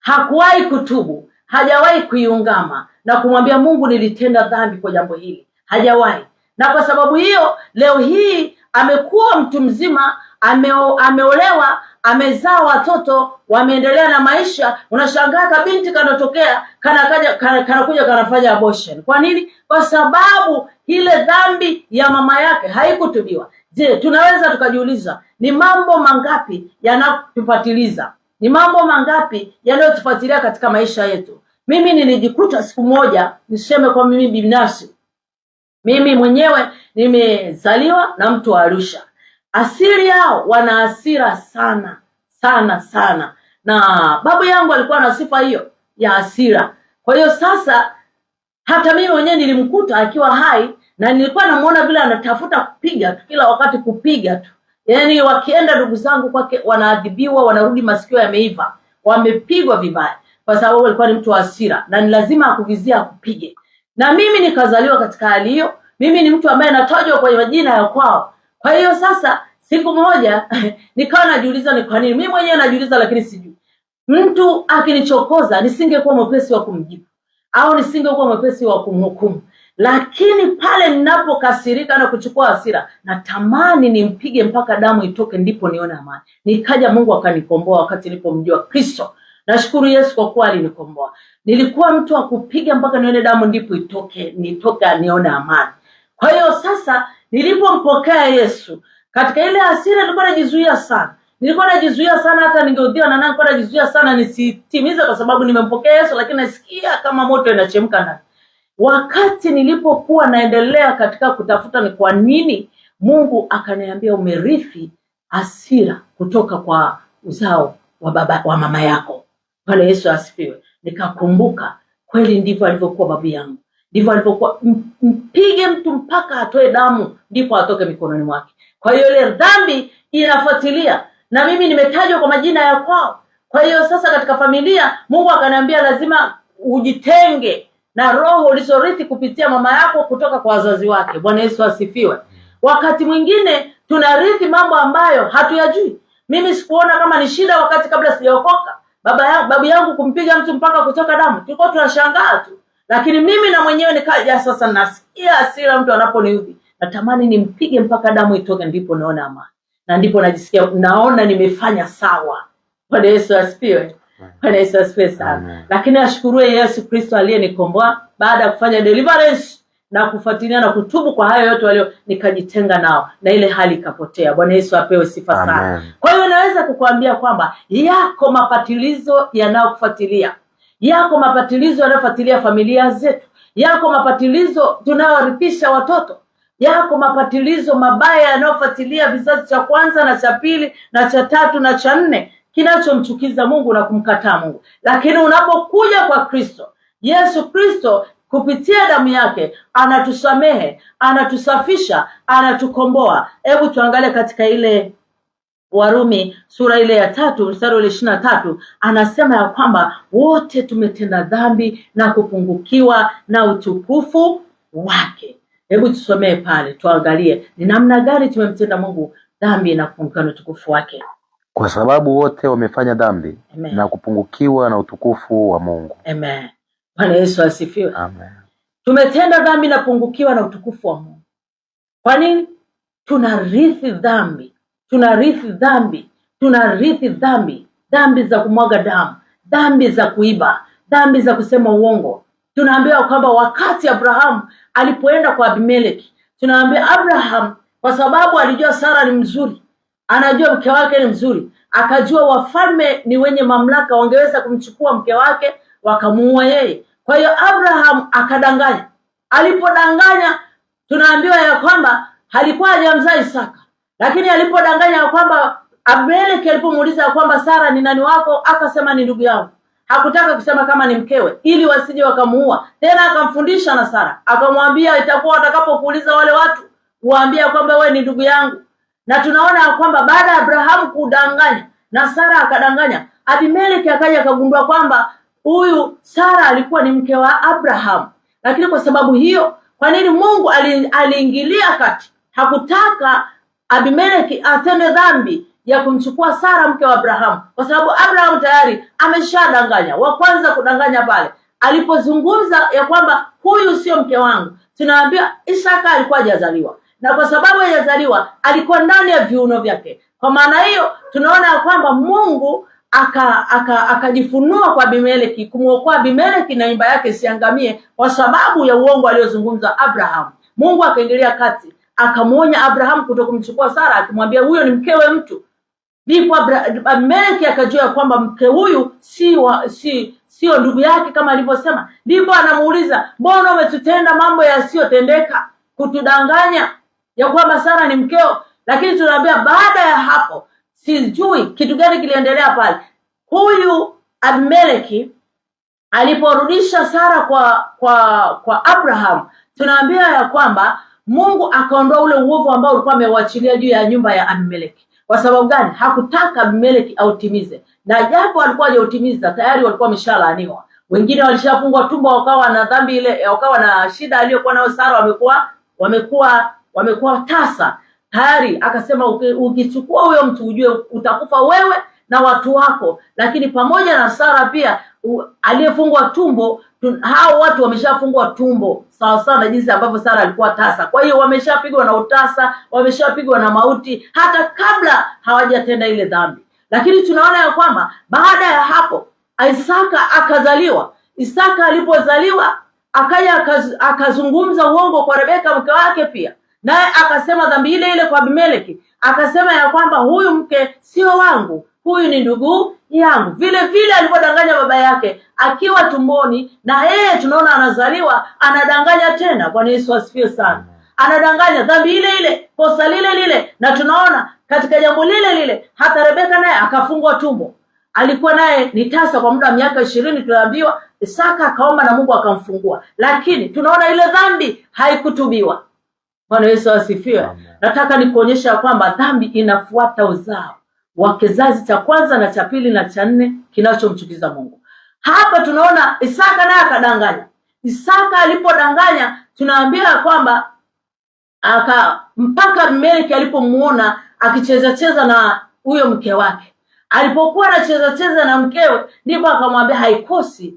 hakuwahi kutubu, hajawahi kuiungama na kumwambia Mungu, nilitenda dhambi kwa jambo hili. Hajawahi. Na kwa sababu hiyo leo hii amekuwa mtu mzima, ameolewa, amezaa watoto, wameendelea na maisha. Unashangaa kabinti kanatokea kanakuja kanafanya abortion. Kwa nini? Kwa sababu ile dhambi ya mama yake haikutubiwa. Je, tunaweza tukajiuliza ni mambo mangapi yanatupatiliza? Ni mambo mangapi yanayotufuatilia katika maisha yetu? Mimi nilijikuta siku moja, niseme kwa mimi binafsi, mimi mwenyewe nimezaliwa na mtu wa Arusha. Asili yao wana hasira sana sana sana, na babu yangu alikuwa na sifa hiyo ya hasira. Kwa hiyo sasa hata mimi mwenyewe nilimkuta akiwa hai, na nilikuwa namuona vile anatafuta kupiga tu, kila wakati kupiga tu. Yaani wakienda ndugu zangu kwake wanaadhibiwa, wanarudi masikio yameiva, wamepigwa vibaya, kwa sababu alikuwa ni mtu wa hasira na ni lazima akuvizia akupige. Na mimi nikazaliwa katika hali hiyo. Mimi ni mtu ambaye natajwa kwa majina ya kwao. Kwa hiyo sasa siku moja nikawa najiuliza ni kwa nini. Mimi mwenyewe najiuliza, lakini sijui. Mtu akinichokoza nisingekuwa mwepesi wa kumjibu au nisingekuwa mwepesi wa kumhukumu, lakini pale ninapokasirika na kuchukua hasira, natamani nimpige mpaka damu itoke, ndipo nione amani. Nikaja Mungu akanikomboa wakati nilipomjua Kristo. Nashukuru Yesu kwa kuwa alinikomboa. Nilikuwa mtu wa kupiga mpaka nione damu ndipo nitoke nione amani. Kwa hiyo sasa nilipompokea Yesu, katika ile hasira nilikuwa najizuia sana. Hata ningeudhiwa na nani, nilikuwa najizuia sana nisitimize kwa sababu nimempokea Yesu, lakini nasikia kama moto inachemka ndani. Wakati nilipokuwa naendelea katika kutafuta ni kwa nini, Mungu akaniambia umerithi hasira kutoka kwa uzao wa mama yako. Bwana Yesu asifiwe. Nikakumbuka kweli ndivyo alivyokuwa babu yangu. Ndivyo alivyokuwa, mpige mtu mpaka atoe damu ndipo atoke mikononi mwake. Kwa hiyo ile dhambi inafuatilia, na mimi nimetajwa kwa majina ya kwao. Kwa hiyo sasa katika familia Mungu akaniambia lazima ujitenge na roho ulizorithi kupitia mama yako kutoka kwa wazazi wake. Bwana Yesu asifiwe. Wakati mwingine tunarithi mambo ambayo hatuyajui. Mimi sikuona kama ni shida wakati kabla sijaokoka babu yangu kumpiga mtu mpaka kutoka damu. Tulikuwa tunashangaa tu. Lakini mimi na mwenyewe nikaja sasa nasikia hasira mtu anaponiudhi, natamani nimpige mpaka damu itoke, ndipo naona amani. Na ndipo najisikia naona nimefanya sawa. Bwana Yesu asifiwe. Bwana Yesu asifiwe sana. Lakini ashukuriwe Yesu Kristo aliyenikomboa baada ya kufanya deliverance na kufuatilia na kutubu kwa hayo yote nikajitenga nao na ile hali ikapotea. Bwana Yesu apewe sifa sana. Kwa hiyo naweza kukuambia kwamba yako mapatilizo yanayokufuatilia. Yako mapatilizo yanayofuatilia familia zetu. Yako mapatilizo tunayorithisha watoto. Yako mapatilizo mabaya yanayofuatilia vizazi cha kwanza na cha pili na cha tatu na cha nne, kinachomchukiza Mungu na kumkataa Mungu. Lakini unapokuja kwa Kristo, Yesu Kristo kupitia damu yake anatusamehe, anatusafisha, anatukomboa. Hebu tuangalie katika ile Warumi sura ile ya 3 mstari wa 23, anasema ya kwamba wote tumetenda dhambi na kupungukiwa na utukufu wake. Hebu tusomee pale tuangalie ni namna gani tumemtenda Mungu dhambi na kupungukiwa na utukufu wake. Kwa sababu wote wamefanya dhambi na kupungukiwa na utukufu wa Mungu. Amen. Bwana Yesu asifiwe. Amen. Tumetenda dhambi na kupungukiwa na utukufu wa Mungu. Kwa nini? Tunarithi dhambi. Dhambi za kumwaga damu, dhambi za kuiba, dhambi za kusema uongo. Tunaambiwa kwamba wakati Abraham alipoenda kwa Abimeleki, tunaambiwa Abraham kwa sababu alijua Sara ni mzuri, anajua mke wake ni mzuri, akajua wafalme ni wenye mamlaka, wangeweza kumchukua mke wake wakamuua yeye. Kwa hiyo Abraham akadanganya. Alipodanganya, tunaambiwa ya kwamba alikuwa hajamzaa Isaka, lakini alipodanganya ya kwamba Abimeleki alipomuuliza ya kwamba Sara ni nani wako, akasema ni ndugu yangu. Hakutaka kusema kama ni mkewe ili wasije wakamuua. Tena akamfundisha na Sara, akamwambia itakuwa watakapokuuliza wale watu waambia kwamba wewe ni ndugu yangu. Na tunaona ya kwamba baada ya Abrahamu kudanganya na Sara akadanganya, Abimeleki akaja akagundua kwamba huyu Sara alikuwa ni mke wa Abraham. Lakini kwa sababu hiyo, kwa nini Mungu aliingilia kati? Hakutaka Abimeleki atende dhambi ya kumchukua Sara mke wa Abraham, kwa sababu Abraham tayari ameshadanganya. Wa kwanza kudanganya pale alipozungumza ya kwamba huyu sio mke wangu. Tunaambia Isaka alikuwa hajazaliwa, na kwa sababu hajazaliwa alikuwa ndani ya viuno vyake. Kwa maana hiyo tunaona ya kwamba Mungu akajifunua kwa Abimeleki, kumuokoa Abimeleki na nyumba yake isiangamie kwa sababu ya uongo aliozungumza Abraham. Mungu akaingilia kati, akamuonya Abraham kutokumchukua Sara, akimwambia huyo ni mkewe mtu. Ndipo Abimeleki akajua kwamba mke huyu sio ndugu yake kama alivyosema. Ndipo anamuuliza, mbona umetutenda mambo yasiyotendeka kutudanganya ya kwamba Sara ni mkeo? Lakini tunaambia baada ya hapo, sijui kitu gani kiliendelea pale. Huyu Abimeleki aliporudisha Sara kwa Abraham, tunaambia ya kwamba Mungu akaondoa ule uovu ambao ulikuwa ameuachilia juu ya nyumba ya Abimeleki. Kwa sababu gani? Hakutaka Abimeleki autimize. Na japo alikuwa hajautimiza, tayari walikuwa wameshalaaniwa. Wengine walishafungwa tumbo, wakawa na dhambi ile, wakawa na shida aliyokuwa nayo Sara, wamekuwa tasa. Tayari akasema ukichukua huyo mtu ujue utakufa wewe na watu wako. Lakini pamoja na Sara pia aliyefungwa tumbo, hao watu wameshafungwa tumbo sawa sawa na jinsi ambavyo Sara alikuwa tasa. Kwa hiyo wameshapigwa na utasa, wameshapigwa na mauti hata kabla hawajatenda ile dhambi. Lakini tunaona ya kwamba baada ya hapo Isaka akazaliwa. Isaka alipozaliwa akaja akazungumza uongo kwa Rebeka mke wake pia, naye akasema dhambi ile ile kwa Abimeleki, akasema ya kwamba huyu mke sio wangu, huyu ni ndugu yangu. Vile vile alipodanganya baba yake akiwa tumboni, na yeye tunaona anazaliwa anadanganya tena. Bwana Yesu asifiwe sana. Anadanganya dhambi ile ile, kosa lile lile, na tunaona katika jambo lile lile hata Rebeka naye akafungwa tumbo. Alikuwa naye ni tasa kwa muda wa miaka 20, tunaambiwa. Isaka akaomba na Mungu akamfungua, lakini tunaona ile dhambi haikutubiwa. Bwana Yesu asifiwe. Nataka nikuonyesha kwamba dhambi inafuata uzao wa kizazi cha kwanza na cha pili na cha nne kinachomchukiza Mungu. Hapa tunaona Isaka naye akadanganya. Isaka alipodanganya, tunaambia kwamba mpaka Abimeleki alipomuona akicheza na huyo mke wake. Alipokuwa anacheza na mkewe, ndipo akamwambia haikosi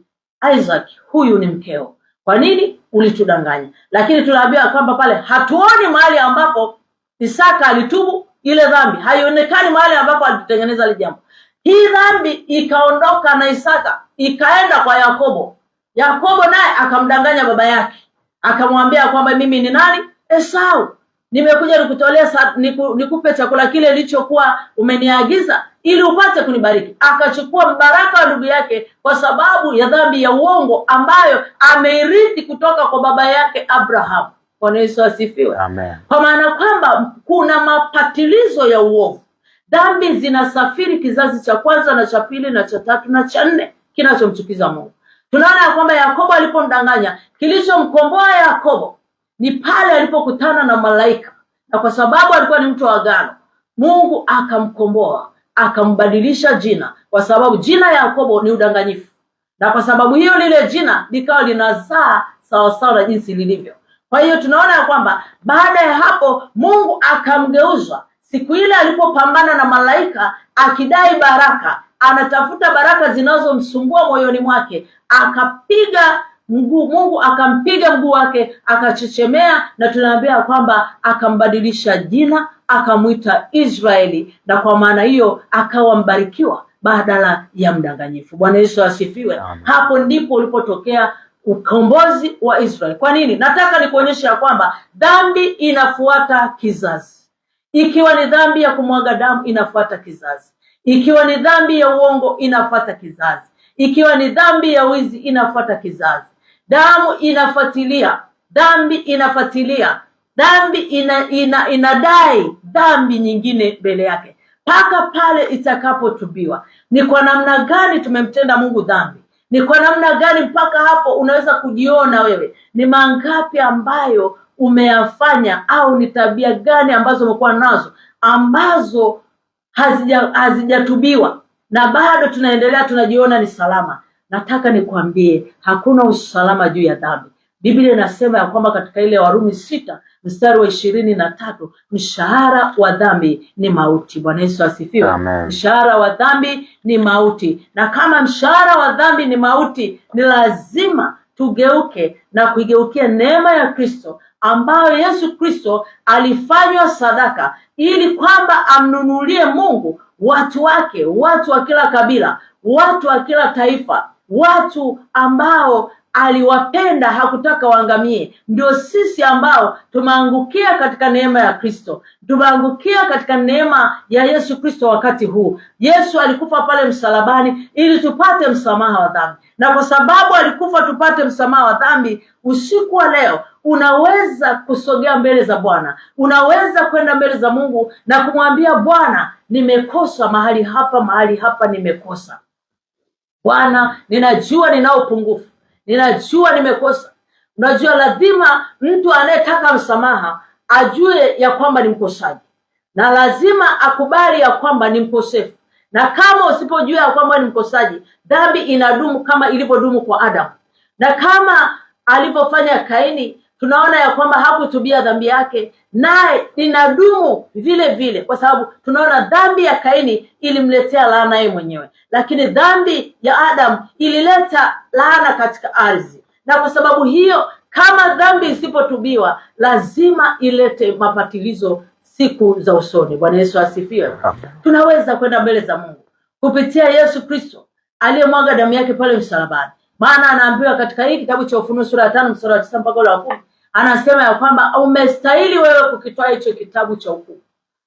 Isaac, huyu ni mkeo. Kwa nini ulitudanganya? Lakini tunaambia kwamba pale hatuoni mahali ambapo Isaka alitubu ile dhambi. Haionekani mahali ambapo alitengeneza ile jambo. Hii dhambi ikaondoka na Isaka ikaenda kwa Yakobo. Yakobo naye akamdanganya baba yake. Akamwambia kwamba mimi ni nani? Esau. Nimekuja nikutolea nikupe chakula kile nilichokuwa umeniagiza ili upate kunibariki. Akachukua baraka wa ndugu yake kwa sababu ya dhambi ya uongo ambayo amerithi kutoka kwa baba yake Abraham. Bwana Yesu asifiwe. Amen. Kwa maana kwamba kuna mapatilizo ya uovu. Dhambi zinasafiri kizazi cha kwanza na cha pili na cha tatu na cha nne kinachomchukiza Mungu. Tunaona ya kwamba Yakobo alipomdanganya, kilichomkomboa Yakobo ni pale alipokutana na malaika. Na kwa sababu alikuwa ni mtu wa agano, Mungu akamkomboa, akambadilisha jina, kwa sababu jina Yakobo ni udanganyifu. Na kwa sababu hiyo lile jina likawa linazaa sawa sawa na jinsi lilivyo. Kwa hiyo tunaona ya kwamba baada ya hapo Mungu akamgeuza. Siku ile alipopambana na malaika akidai baraka, anatafuta baraka zinazomsumbua moyoni mwake, akapiga mguu, Mungu akampiga mguu wake akachechemea, na tunaambia kwamba akambadilisha jina, akamuita Israeli, na kwa maana hiyo akawa mbarikiwa badala ya mdanganyifu. Bwana Yesu asifiwe. Amen. Hapo ndipo ulipotokea ukombozi wa Israeli. Kwa nini? Nataka nikuonyesha ya kwamba dhambi inafuata kizazi. Ikiwa ni dhambi ya kumwaga damu, inafuata kizazi. Ikiwa ni dhambi ya uongo, inafuata kizazi. Ikiwa ni dhambi ya wizi, inafuata kizazi. Damu inafuatilia, dhambi inafuatilia, dhambi inadai dhambi nyingine mbele yake mpaka pale itakapotubiwa. Ni kwa namna gani tumemtenda Mungu dhambi? Ni kwa namna gani mpaka hapo unaweza kujiona wewe ni mangapi ambayo umeyafanya, au ni tabia gani ambazo umekuwa nazo ambazo hazijatubiwa na bado tunaendelea tunajiona ni salama. Nataka nikwambie hakuna usalama juu ya dhambi. Biblia inasema ya kwamba katika ile Warumi 6 mstari wa 23, mshahara wa dhambi ni mauti. Bwana Yesu asifiwe. Mshahara wa dhambi ni mauti, na kama mshahara wa dhambi ni mauti, ni lazima tugeuke na kuigeukia neema ya Kristo, ambayo Yesu Kristo alifanywa sadaka ili kwamba amnunulie Mungu watu wake, watu wa kila kabila, watu wa kila taifa, watu ambao aliwapenda, hakutaka waangamie. Ndio sisi ambao tumeangukia katika neema ya Kristo, tumeangukia katika neema ya Yesu Kristo. Wakati huu Yesu alikufa pale msalabani ili tupate msamaha wa dhambi, na kwa sababu alikufa tupate msamaha wa dhambi, usiku wa leo unaweza kusogea mbele za Bwana, unaweza kwenda mbele za Mungu na kumwambia Bwana, nimekosa mahali hapa nimekosa. Bwana, ninajua ninao upungufu, ninajua nimekosa. Unajua lazima mtu anayetaka msamaha ajue ya kwamba ni mkosaji, na lazima akubali ya kwamba ni mkosefu. Na kama usipojua ya kwamba ni mkosaji, dhambi inadumu kama ilivyodumu kwa Adamu. Na kama alivyofanya Kaini, tunaona ya kwamba hakutubia dhambi yake, naye inadumu vile vile, kwa sababu tunaona dhambi ya Kaini ilimletea laana yeye mwenyewe, lakini dhambi ya Adamu ilileta laana katika ardhi. Na kwa sababu hiyo, kama dhambi isipotubiwa, lazima ilete mapatilizo siku za usoni. Bwana Yesu asifiwe. Tunaweza kwenda mbele za Mungu kupitia Yesu Kristo aliyemwaga damu yake pale msalabani. Maana anaambiwa katika hii kitabu cha Ufunuo sura ya 5 mstari wa 9 mpaka ule wa 10, anasema ya kwamba umestahili wewe kukitoa hicho kitabu cha hukumu,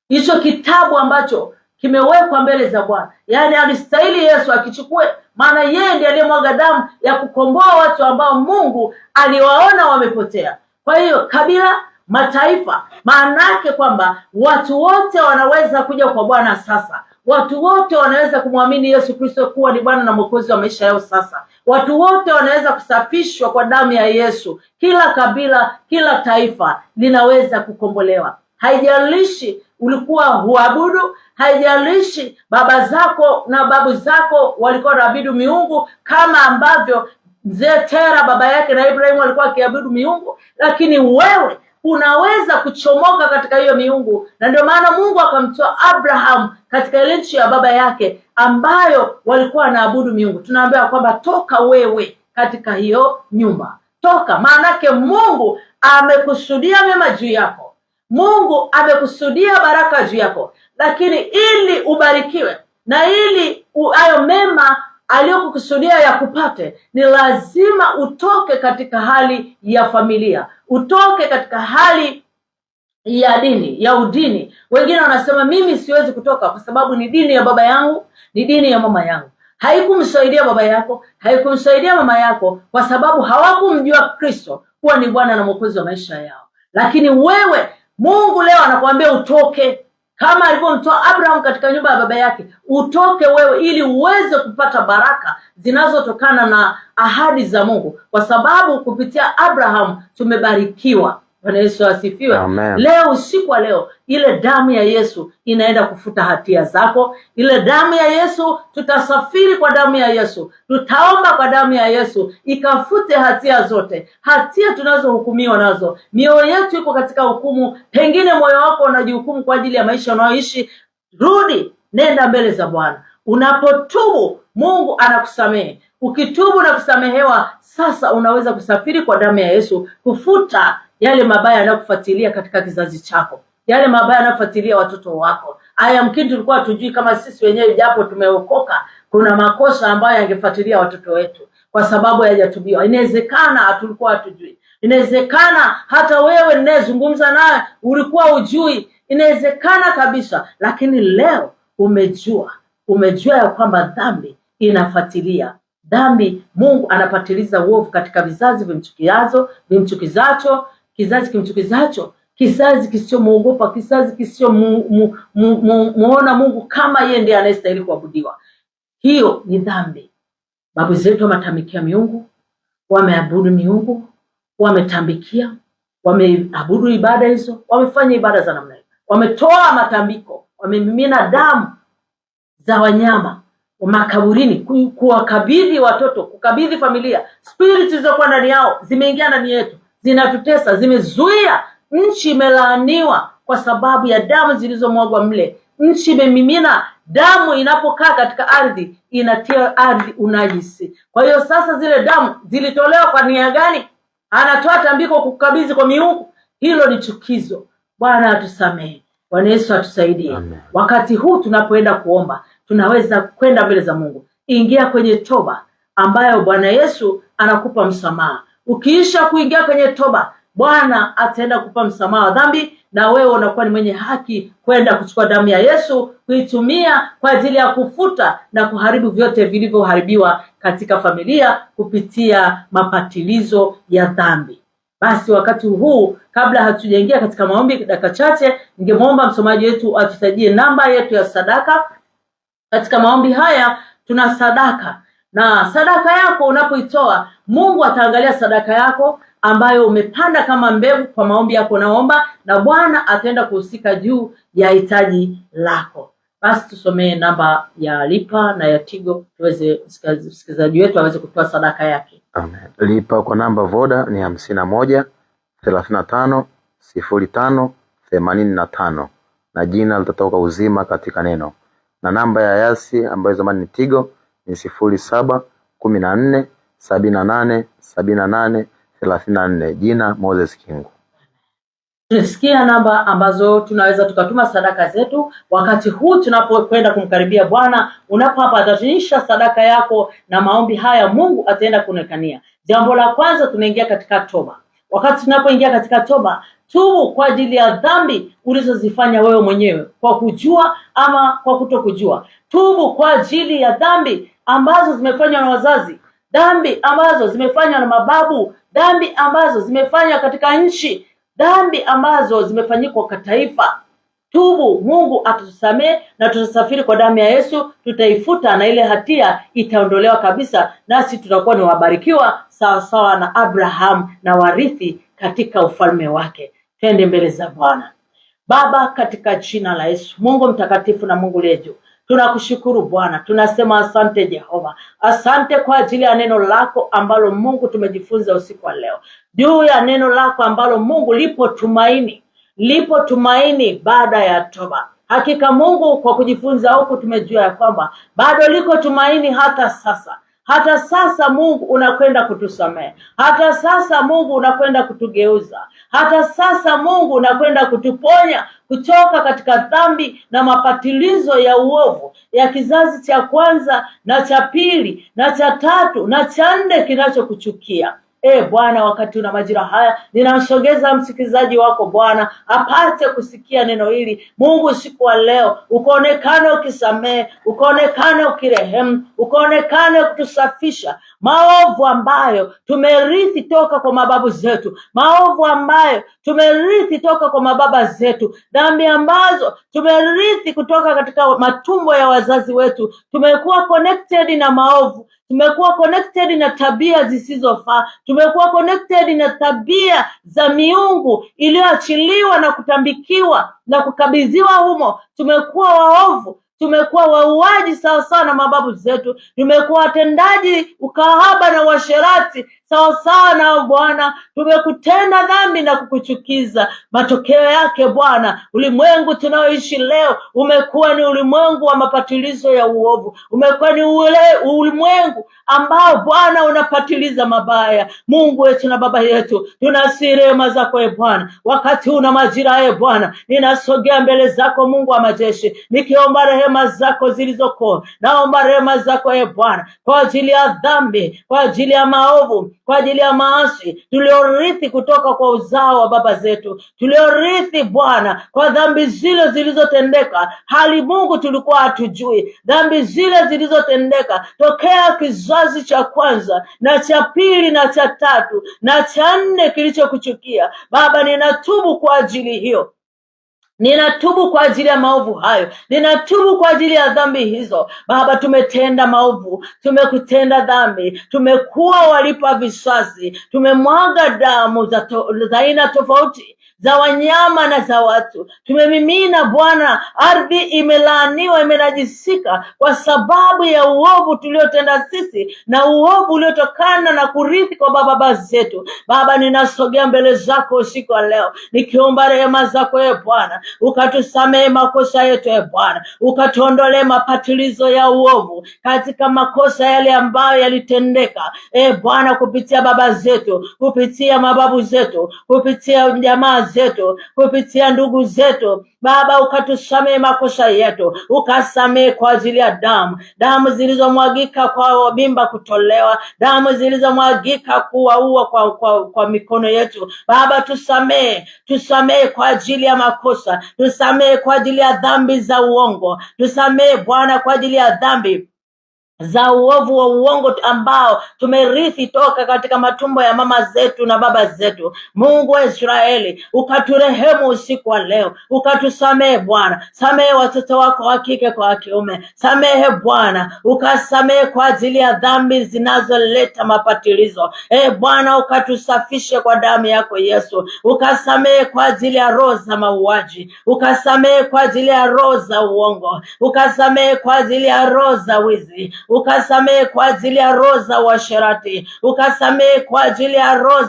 hicho kitabu ambacho kimewekwa mbele za Bwana. Yaani alistahili Yesu akichukue, maana yeye ndiye aliyemwaga damu ya kukomboa watu ambao Mungu aliwaona wamepotea. Kwa hiyo kabila, mataifa, maanake kwamba watu wote wanaweza kuja kwa Bwana sasa. Watu wote wanaweza kumwamini Yesu Kristo kuwa ni Bwana na Mwokozi wa maisha yao sasa. Watu wote wanaweza kusafishwa kwa damu ya Yesu. Kila kabila, kila taifa linaweza kukombolewa. Haijalishi ulikuwa huabudu, haijalishi baba zako na babu zako walikuwa wanaabudu miungu kama ambavyo mzee Tera baba yake na Ibrahimu walikuwa wakiabudu miungu, lakini wewe unaweza kuchomoka katika hiyo miungu. Na ndio maana Mungu akamtoa Abraham katika ile nchi ya baba yake ambayo walikuwa wanaabudu miungu. Tunaambiwa kwamba toka wewe katika hiyo nyumba, toka. Maanake Mungu amekusudia mema juu yako, Mungu amekusudia baraka juu yako, lakini ili ubarikiwe na ili hayo mema aliyokukusudia ya kupate, ni lazima utoke katika hali ya familia, utoke katika hali ya dini, ya udini. Wengine wanasema mimi siwezi kutoka kwa sababu ni dini ya baba yangu, ni dini ya mama yangu. Haikumsaidia baba yako, haikumsaidia mama yako, kwa sababu hawakumjua Kristo kuwa ni Bwana na Mwokozi wa maisha yao. Lakini wewe, Mungu leo anakuambia utoke, kama alivyomtoa Abraham katika nyumba ya baba yake. Utoke wewe ili uweze kupata baraka zinazotokana na ahadi za Mungu, kwa sababu kupitia Abraham tumebarikiwa. Bwana Yesu asifiwe. Amen. Leo usiku wa leo, ile damu ya Yesu inaenda kufuta hatia zako. Ile damu ya Yesu, tutasafiri kwa damu ya Yesu, tutaomba kwa damu ya Yesu ikafute hatia zote, hatia tunazohukumiwa nazo. Mioyo yetu iko katika hukumu, pengine moyo wako unajihukumu kwa ajili ya maisha unayoishi. Rudi, nenda mbele za Bwana. Unapotubu, Mungu anakusamehe. Ukitubu na kusamehewa, sasa unaweza kusafiri kwa damu ya Yesu kufuta yale mabaya yanayokufuatilia katika kizazi chako, yale mabaya yanayofuatilia watoto wako. Mkini tulikuwa tujui kama sisi wenyewe japo tumeokoka, kuna makosa ambayo yangefuatilia watoto wetu kwa sababu hayajatubiwa. Inawezekana tulikuwa hatujui. Inawezekana hata wewe ninayezungumza naye ulikuwa ujui Inawezekana kabisa, lakini leo umejua ya kwamba dhambi inafuatilia. Dhambi, Mungu anapatiliza uovu katika vizazi vimchukizacho, kizazi kimchukizacho, kizazi kisichomuogopa, kizazi kisichomuona Mungu kama yeye ndiye anayestahili kuabudiwa. Hiyo ni dhambi. Babu zetu wametambikia miungu, wameabudu miungu, wametambikia, wameabudu ibada hizo, wamefanya ibada za namna hiyo, wametoa matambiko, wamemimina damu za wanyama makaburini, kuwakabidhi watoto, kukabidhi familia. Spirits zilizokuwa ndani yao zimeingia ndani yetu, zinatutesa, zimezuia. Nchi imelaaniwa kwa sababu ya damu zilizomwagwa mle. Nchi imemimina damu. Inapokaa katika ardhi, inatia ardhi unajisi. Kwa hiyo sasa zile damu zilitolewa kwa nia gani? Anatoa tambiko kukabidhi kwa miungu. Hilo ni chukizo. Bwana atusamehe. Bwana Yesu atusaidie. Amen. Wakati huu tunapoenda kuomba, tunaweza kwenda mbele za Mungu. Ingia kwenye toba ambayo Bwana Yesu anakupa msamaha. Ukiisha kuingia kwenye toba, Bwana ataenda kukupa msamaha wa dhambi, na wewe unakuwa ni mwenye haki kwenda kuchukua damu ya Yesu, kuitumia kwa ajili ya kufuta na kuharibu vyote vilivyoharibiwa katika familia kupitia mapatilizo ya dhambi. Basi wakati huu, kabla hatujaingia katika maombi dakika chache, ningemwomba msomaji wetu atutajie namba yetu ya sadaka. Katika maombi haya tuna sadaka, na sadaka yako unapoitoa, Mungu ataangalia sadaka yako ambayo umepanda kama mbegu kwa maombi yako naomba, na Bwana ataenda kuhusika juu ya hitaji lako. Basi tusomee namba ya Lipa na ya Tigo tuweze msikilizaji wetu aweze kutoa sadaka yake. Amen. Lipa kwa namba Voda ni 51 35 05 85 na jina litatoka Uzima Katika Neno, na namba ya Yasi ambayo zamani ni Tigo ni 0714787834, jina Moses Kingu. Tunasikia namba ambazo tunaweza tukatuma sadaka zetu wakati huu tunapokwenda kumkaribia Bwana. Unapopatanisha sadaka yako na maombi haya, Mungu ataenda kuonekania. Jambo la kwanza, tunaingia katika toba. Wakati tunapoingia katika toba, tubu kwa ajili ya dhambi ulizozifanya wewe mwenyewe kwa kujua ama kwa kutokujua. Tubu kwa ajili ya dhambi ambazo zimefanywa na wazazi, dhambi ambazo zimefanywa na mababu, dhambi ambazo zimefanywa katika nchi, dhambi ambazo zimefanyika kwa taifa. Tubu, Mungu atatusamehe na tutasafiri kwa damu ya Yesu, tutaifuta na ile hatia itaondolewa kabisa, nasi tutakuwa ni wabarikiwa sawa sawa na Abraham na warithi katika ufalme wake. Twende mbele za Bwana. Baba, katika jina la Yesu, Mungu mtakatifu na Mungu lejo, tunakushukuru Bwana, tunasema asante Jehova. Asante kwa ajili ya neno lako ambalo Mungu tumejifunza usiku wa leo. Juu ya neno lako ambalo Mungu lipo tumaini baada ya toba. Hakika Mungu, kwa kujifunza huku tumejua ya kwamba bado liko tumaini hata sasa. Hata sasa Mungu unakwenda kutusamehe. Hata sasa Mungu unakwenda kutugeuza. Hata sasa Mungu unakwenda kutuponya kutoka katika dhambi na mapatilizo ya uovu ya kizazi cha kwanza na cha pili na cha tatu na cha nne kinachokuchukia. Bwana, wakati una majira haya, ninamsogeza msikilizaji wako Bwana apate kusikia neno hili. Mungu, usiku wa leo ukaonekane ukisamehe, ukaonekane ukirehemu, ukaonekane kutusafisha maovu ambayo tumerithi toka kwa mababu zetu, maovu ambayo tumerithi toka kwa mababa zetu, dhambi ambazo tumerithi kutoka katika matumbo ya wazazi wetu. Tumekuwa connected na maovu, tumekuwa connected na tabia zisizofaa, tumekuwa connected na tabia za miungu iliyoachiliwa na kutambikiwa na kukabidhiwa humo. Tumekuwa waovu, tumekuwa wauaji sawa sawa na mababu zetu, tumekuwa watendaji ukahaba na uasherati sawa sawa na Bwana. Tumekutenda dhambi na kukuchukiza. Matokeo yake Bwana, ulimwengu tunaoishi leo umekuwa ni ulimwengu wa mapatilizo ya uovu. Umekuwa ni ulimwengu ambao Bwana unapatiliza mabaya. Mungu wetu na Baba yetu, tunasi rehema zako Bwana. Wakati una majira Bwana, ninasogea mbele zako Mungu wa majeshi, nikiomba rehema zako zilizoko. Naomba rehema zako Bwana kwa ajili ya dhambi, kwa ajili ya maovu kwa ajili ya maasi tuliorithi kutoka kwa uzao wa baba zetu, tuliorithi Bwana kwa dhambi zile zilizotendeka hali Mungu tulikuwa hatujui, dhambi zile zilizotendeka tokea kizazi cha kwanza na cha pili na cha tatu na cha nne kilichokuchukia. Baba, ninatubu kwa ajili hiyo. Ninatubu kwa ajili ya maovu hayo, ninatubu kwa ajili ya dhambi hizo. Baba, tumetenda maovu, tumekutenda dhambi, tumekuwa walipa visasi, tumemwaga damu za aina tofauti za wanyama na za watu, tumemimina Bwana, ardhi imelaaniwa, imenajisika kwa sababu ya uovu tuliotenda sisi na uovu uliotokana na kurithi kwa baba zetu. Baba, ninasogea mbele zako usiku wa leo nikiomba rehema zako Bwana, ukatusamehe makosa yetu Bwana, ukatuondolee mapatilizo ya uovu katika makosa yale ambayo yalitendeka Bwana, kupitia baba zetu, kupitia mababu zetu, kupitia jamaa zetu, kupitia ndugu zetu. Baba, ukatusamehe makosa yetu, ukasamehe kwa ajili ya damu zilizomwagika kwa mimba kutolewa, damu zilizomwagika kuwaua kwa mikono yetu. Baba, tusamehe kwa ajili ya makosa, tusamehe kwa ajili ya dhambi za uongo, tusamehe Bwana kwa ajili ya dhambi za uovu wa uongo ambao tumerithi toka katika matumbo ya mama zetu na baba zetu. Mungu wa Israeli, ukaturehemu usiku wa leo, ukatusamehe Bwana. Samehe watoto wako wa kike kwa wa kiume, samehe Bwana, ukasamehe kwa ajili ya dhambi zinazoleta mapatilizo Bwana, ukatusafishe kwa damu yako Yesu, ukasamehe kwa ajili ya roho za mauaji, ukasamehe kwa ajili ya roho za uongo, ukasamehe kwa ajili ya roho za wizi, ukasamehe kwa ajili ya roho za uasherati, ukasamehe kwa ajili ya roho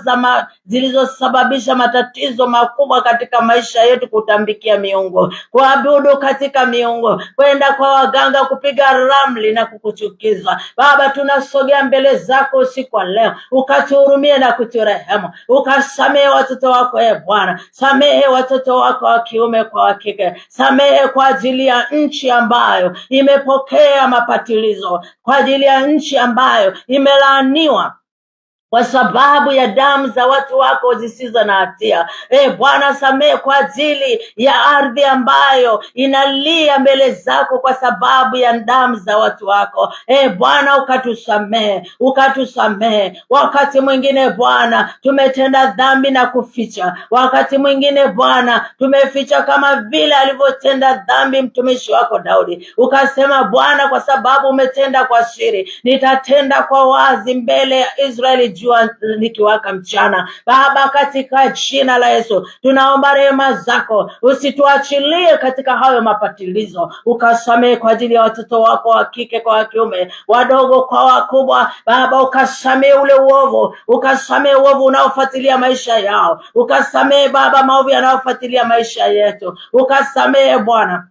zilizosababisha matatizo makubwa katika maisha yetu, kutambikia miungu, kuabudu katika miungu, kwenda kwa waganga kupiga ramli na kukuchukiza. Baba, tunasogea mbele zako usiku wa leo, ukatuhurumie na kuturehemu, ukasamehe watoto wako Bwana, samehe watoto wako wa kiume kwa wa kike, samehe kwa ajili ya nchi ambayo imepokea mapatilizo, kwa ajili ya nchi ambayo imelaaniwa kwa sababu ya damu za watu wako zisizo na hatia. Bwana, samehe kwa ajili ya ardhi ambayo inalia mbele zako kwa sababu ya damu za watu wako. Bwana, ukatusamehe. Wakati mwingine Bwana tumetenda dhambi na kuficha, wakati mwingine Bwana tumeficha kama vile alivyotenda dhambi mtumishi wako Daudi. Ukasema Bwana, kwa sababu umetenda kwa siri, nitatenda kwa wazi mbele ya Israeli jua likiwaka mchana. Baba, katika jina la Yesu tunaomba rehema zako, usituachilie katika hayo mapatilizo, ukasamehe kwa ajili ya watoto wako wa kike kwa wa kiume, wadogo kwa wakubwa. Baba, ukasamehe ule uovu, ukasamehe uovu unaofuatilia maisha yao, ukasamehe Baba maovu yanayofuatilia maisha yetu, ukasamehe Bwana.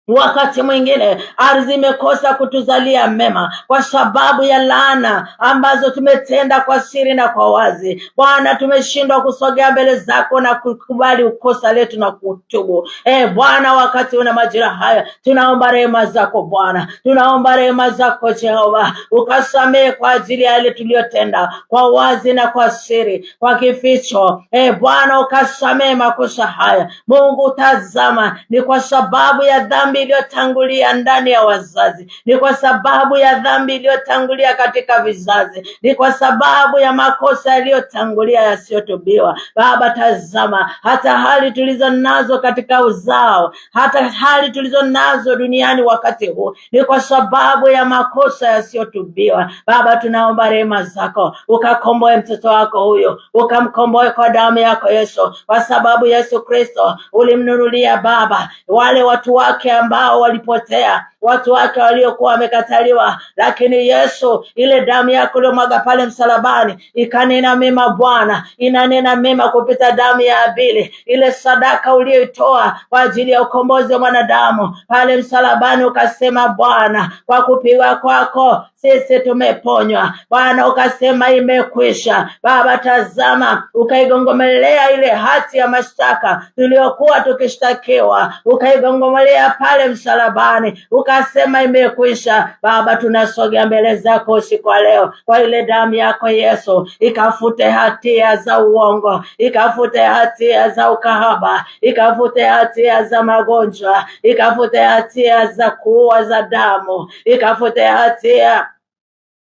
Wakati mwingine ardhi imekosa kutuzalia mema kwa sababu ya laana ambazo tumetenda kwa siri na kwa wazi. Bwana, tumeshindwa kusogea mbele zako na kukubali ukosa letu na kutubu. Bwana, wakati una majira haya tunaomba rehema zako Bwana, tunaomba rehema zako Jehova, ukasamehe kwa ajili ya yale tuliyotenda kwa wazi na kwa siri, kwa kificho. Bwana, ukasamehe makosa haya. Mungu, tazama, ni kwa sababu ya dhambi iliyotangulia ndani ya wazazi, ni kwa sababu ya dhambi iliyotangulia katika vizazi, ni kwa sababu ya makosa yaliyotangulia yasiyotubiwa. Baba, tazama, hata hali tulizo nazo katika uzao, hata hali tulizo nazo duniani wakati huu ni kwa sababu ya makosa yasiyotubiwa. Baba, tunaomba rehema zako, ukakomboe mtoto wako huyo, ukamkomboe kwa damu yako Yesu, kwa sababu Yesu Kristo ulimnunulia Baba wale watu wake ambao walipotea, watu wake waliokuwa wamekataliwa, lakini Yesu, ile damu yako iliyomwaga pale msalabani ikanena mema Bwana, inanena mema kupita damu ya Abili, ile sadaka uliyoitoa kwa ajili ya ukombozi wa mwanadamu pale msalabani. Ukasema Bwana, kwa kupigwa kwako sisi tumeponywa. Bwana ukasema imekwisha. Baba tazama, ukaigongomelea ile hati ya mashtaka tuliokuwa tukishtakiwa, ukaigongomelea pale msalabani, ukasema imekwisha. Baba tunasogea mbele zako usiku wa leo, kwa ile damu yako Yesu ikafute hatia za uongo, ikafute hatia za ukahaba, ikafute hatia za magonjwa, ikafute hatia za kuua za damu, ikafute hatia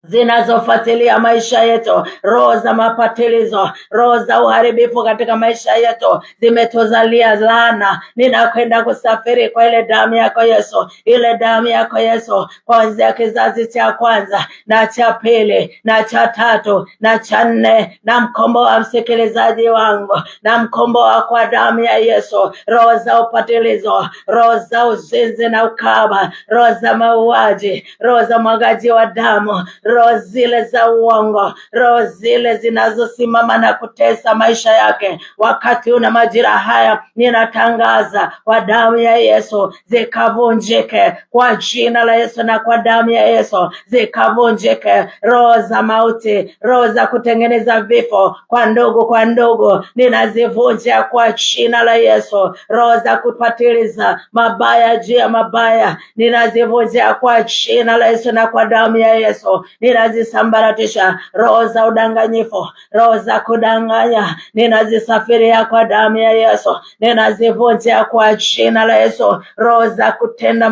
zinazofuatilia maisha yetu, roho za mapatilizo, roho za uharibifu katika maisha yetu zimetuzalia laana. Ninakwenda kusafiri kwa ile damu yako Yesu, ile damu yako Yesu, kuanzia kizazi cha kwanza na cha pili na cha tatu na cha nne, na mkomboa msikilizaji wangu, na mkomboa kwa damu ya Yesu roho za upatilizo, roho za uzinzi na ukaba, roho za mauaji, roho za mwagaji wa damu, roho zile za uongo, roho zile zinazosimama na kutesa maisha yake wakati una majira haya, ninatangaza kwa damu ya Yesu zikavunjike kwa jina la Yesu, na kwa damu ya Yesu zikavunjike roho za mauti, roho za kutengeneza vifo kwa ndugu, ninazivunja kwa jina la Yesu. Roho za kupatiliza mabaya juu ya mabaya ninazivunja kwa jina la Yesu, na kwa damu ya Yesu ninazisambaratisha. Roho za udanganyifu, roho za kudanganya ninazisafiria kwa damu ya Yesu, ninazivunja kwa jina la Yesu. Roho za kutenda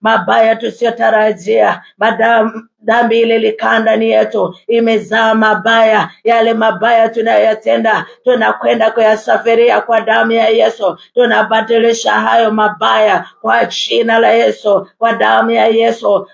mabaya tusiyotarajia, dhambi ile likaa ndani yetu, imezaa mabaya. Yale mabaya tunayoyatenda tunakwenda kuyasafiria kwa damu ya Yesu, tunabadilisha hayo mabaya kwa jina la Yesu, kwa damu ya Yesu.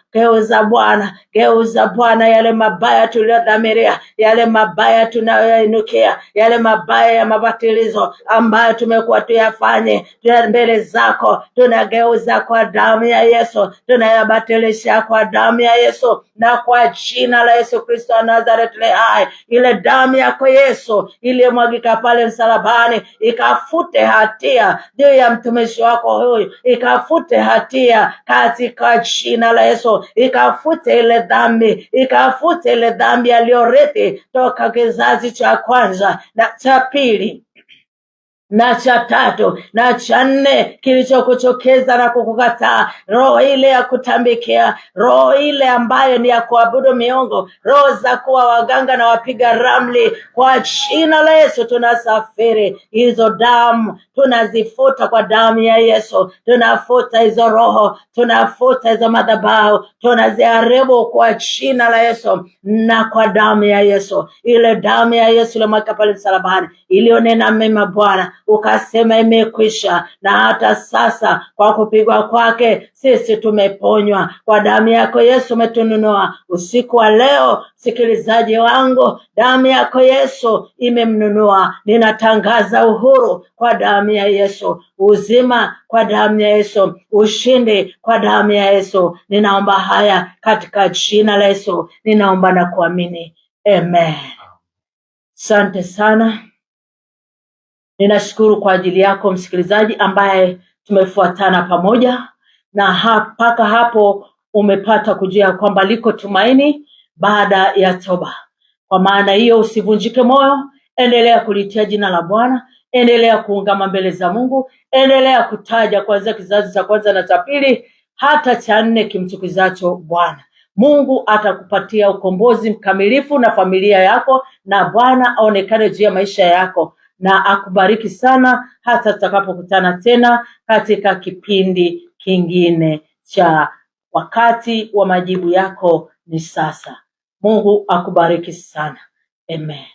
Geuza Bwana yale mabaya tuliyodhamiria, yale mabaya tunayoinukia, yale mabaya ya mabatilizo ambayo tumekuwa tuyafanye mbele zako, tunageuza kwa damu ya Yesu, tunayabatilisha kwa damu ya Yesu, na kwa jina la Yesu Kristo wa Nazareth le hai. Ile damu yako Yesu iliyomwagika pale msalabani ikafute hatia juu ya mtumishi wako huyu, ikafute hatia katika jina la Yesu, ikafute ile dhambi aliyorithi toka kizazi cha kwanza na cha pili na cha tatu na cha nne kilichokuchokeza na kukukataa. Roho ile ya kutambikia, roho ile ambayo ni ya kuabudu miungu, roho za kuwa waganga na wapiga ramli, kwa jina la Yesu tunasafiri hizo damu, tunazifuta kwa damu ya Yesu. Tunafuta hizo roho, tunafuta hizo madhabahu, tunaziharibu kwa jina la Yesu na kwa damu ya Yesu. Ile damu ya Yesu iliyomwagika pale msalabani iliyonena mema Bwana, ukasema imekwisha. Na hata sasa kwa kupigwa kwake sisi tumeponywa, kwa damu yako Yesu umetununua. Usiku wa leo sikilizaji wangu, damu yako Yesu imemnunua. Ninatangaza uhuru kwa damu ya Yesu, uzima kwa damu ya Yesu, ushindi kwa damu ya Yesu. Ninaomba haya katika jina la Yesu, ninaomba na kuamini, amen. Asante sana. Ninashukuru kwa ajili yako msikilizaji ambaye tumefuatana pamoja, na mpaka hapo umepata kujua kwamba liko tumaini baada ya toba. Kwa maana hiyo usivunjike moyo, endelea kulitia jina la Bwana, endelea kuungama mbele za Mungu, endelea kutaja kuanzia kizazi cha kwanza na cha pili hata cha nne kimtukizacho Bwana. Mungu atakupatia ukombozi mkamilifu na familia yako, na Bwana aonekane juu ya maisha yako, na akubariki sana hata tutakapokutana tena katika kipindi kingine cha Wakati wa Majibu Yako ni Sasa. Mungu akubariki sana. Amen.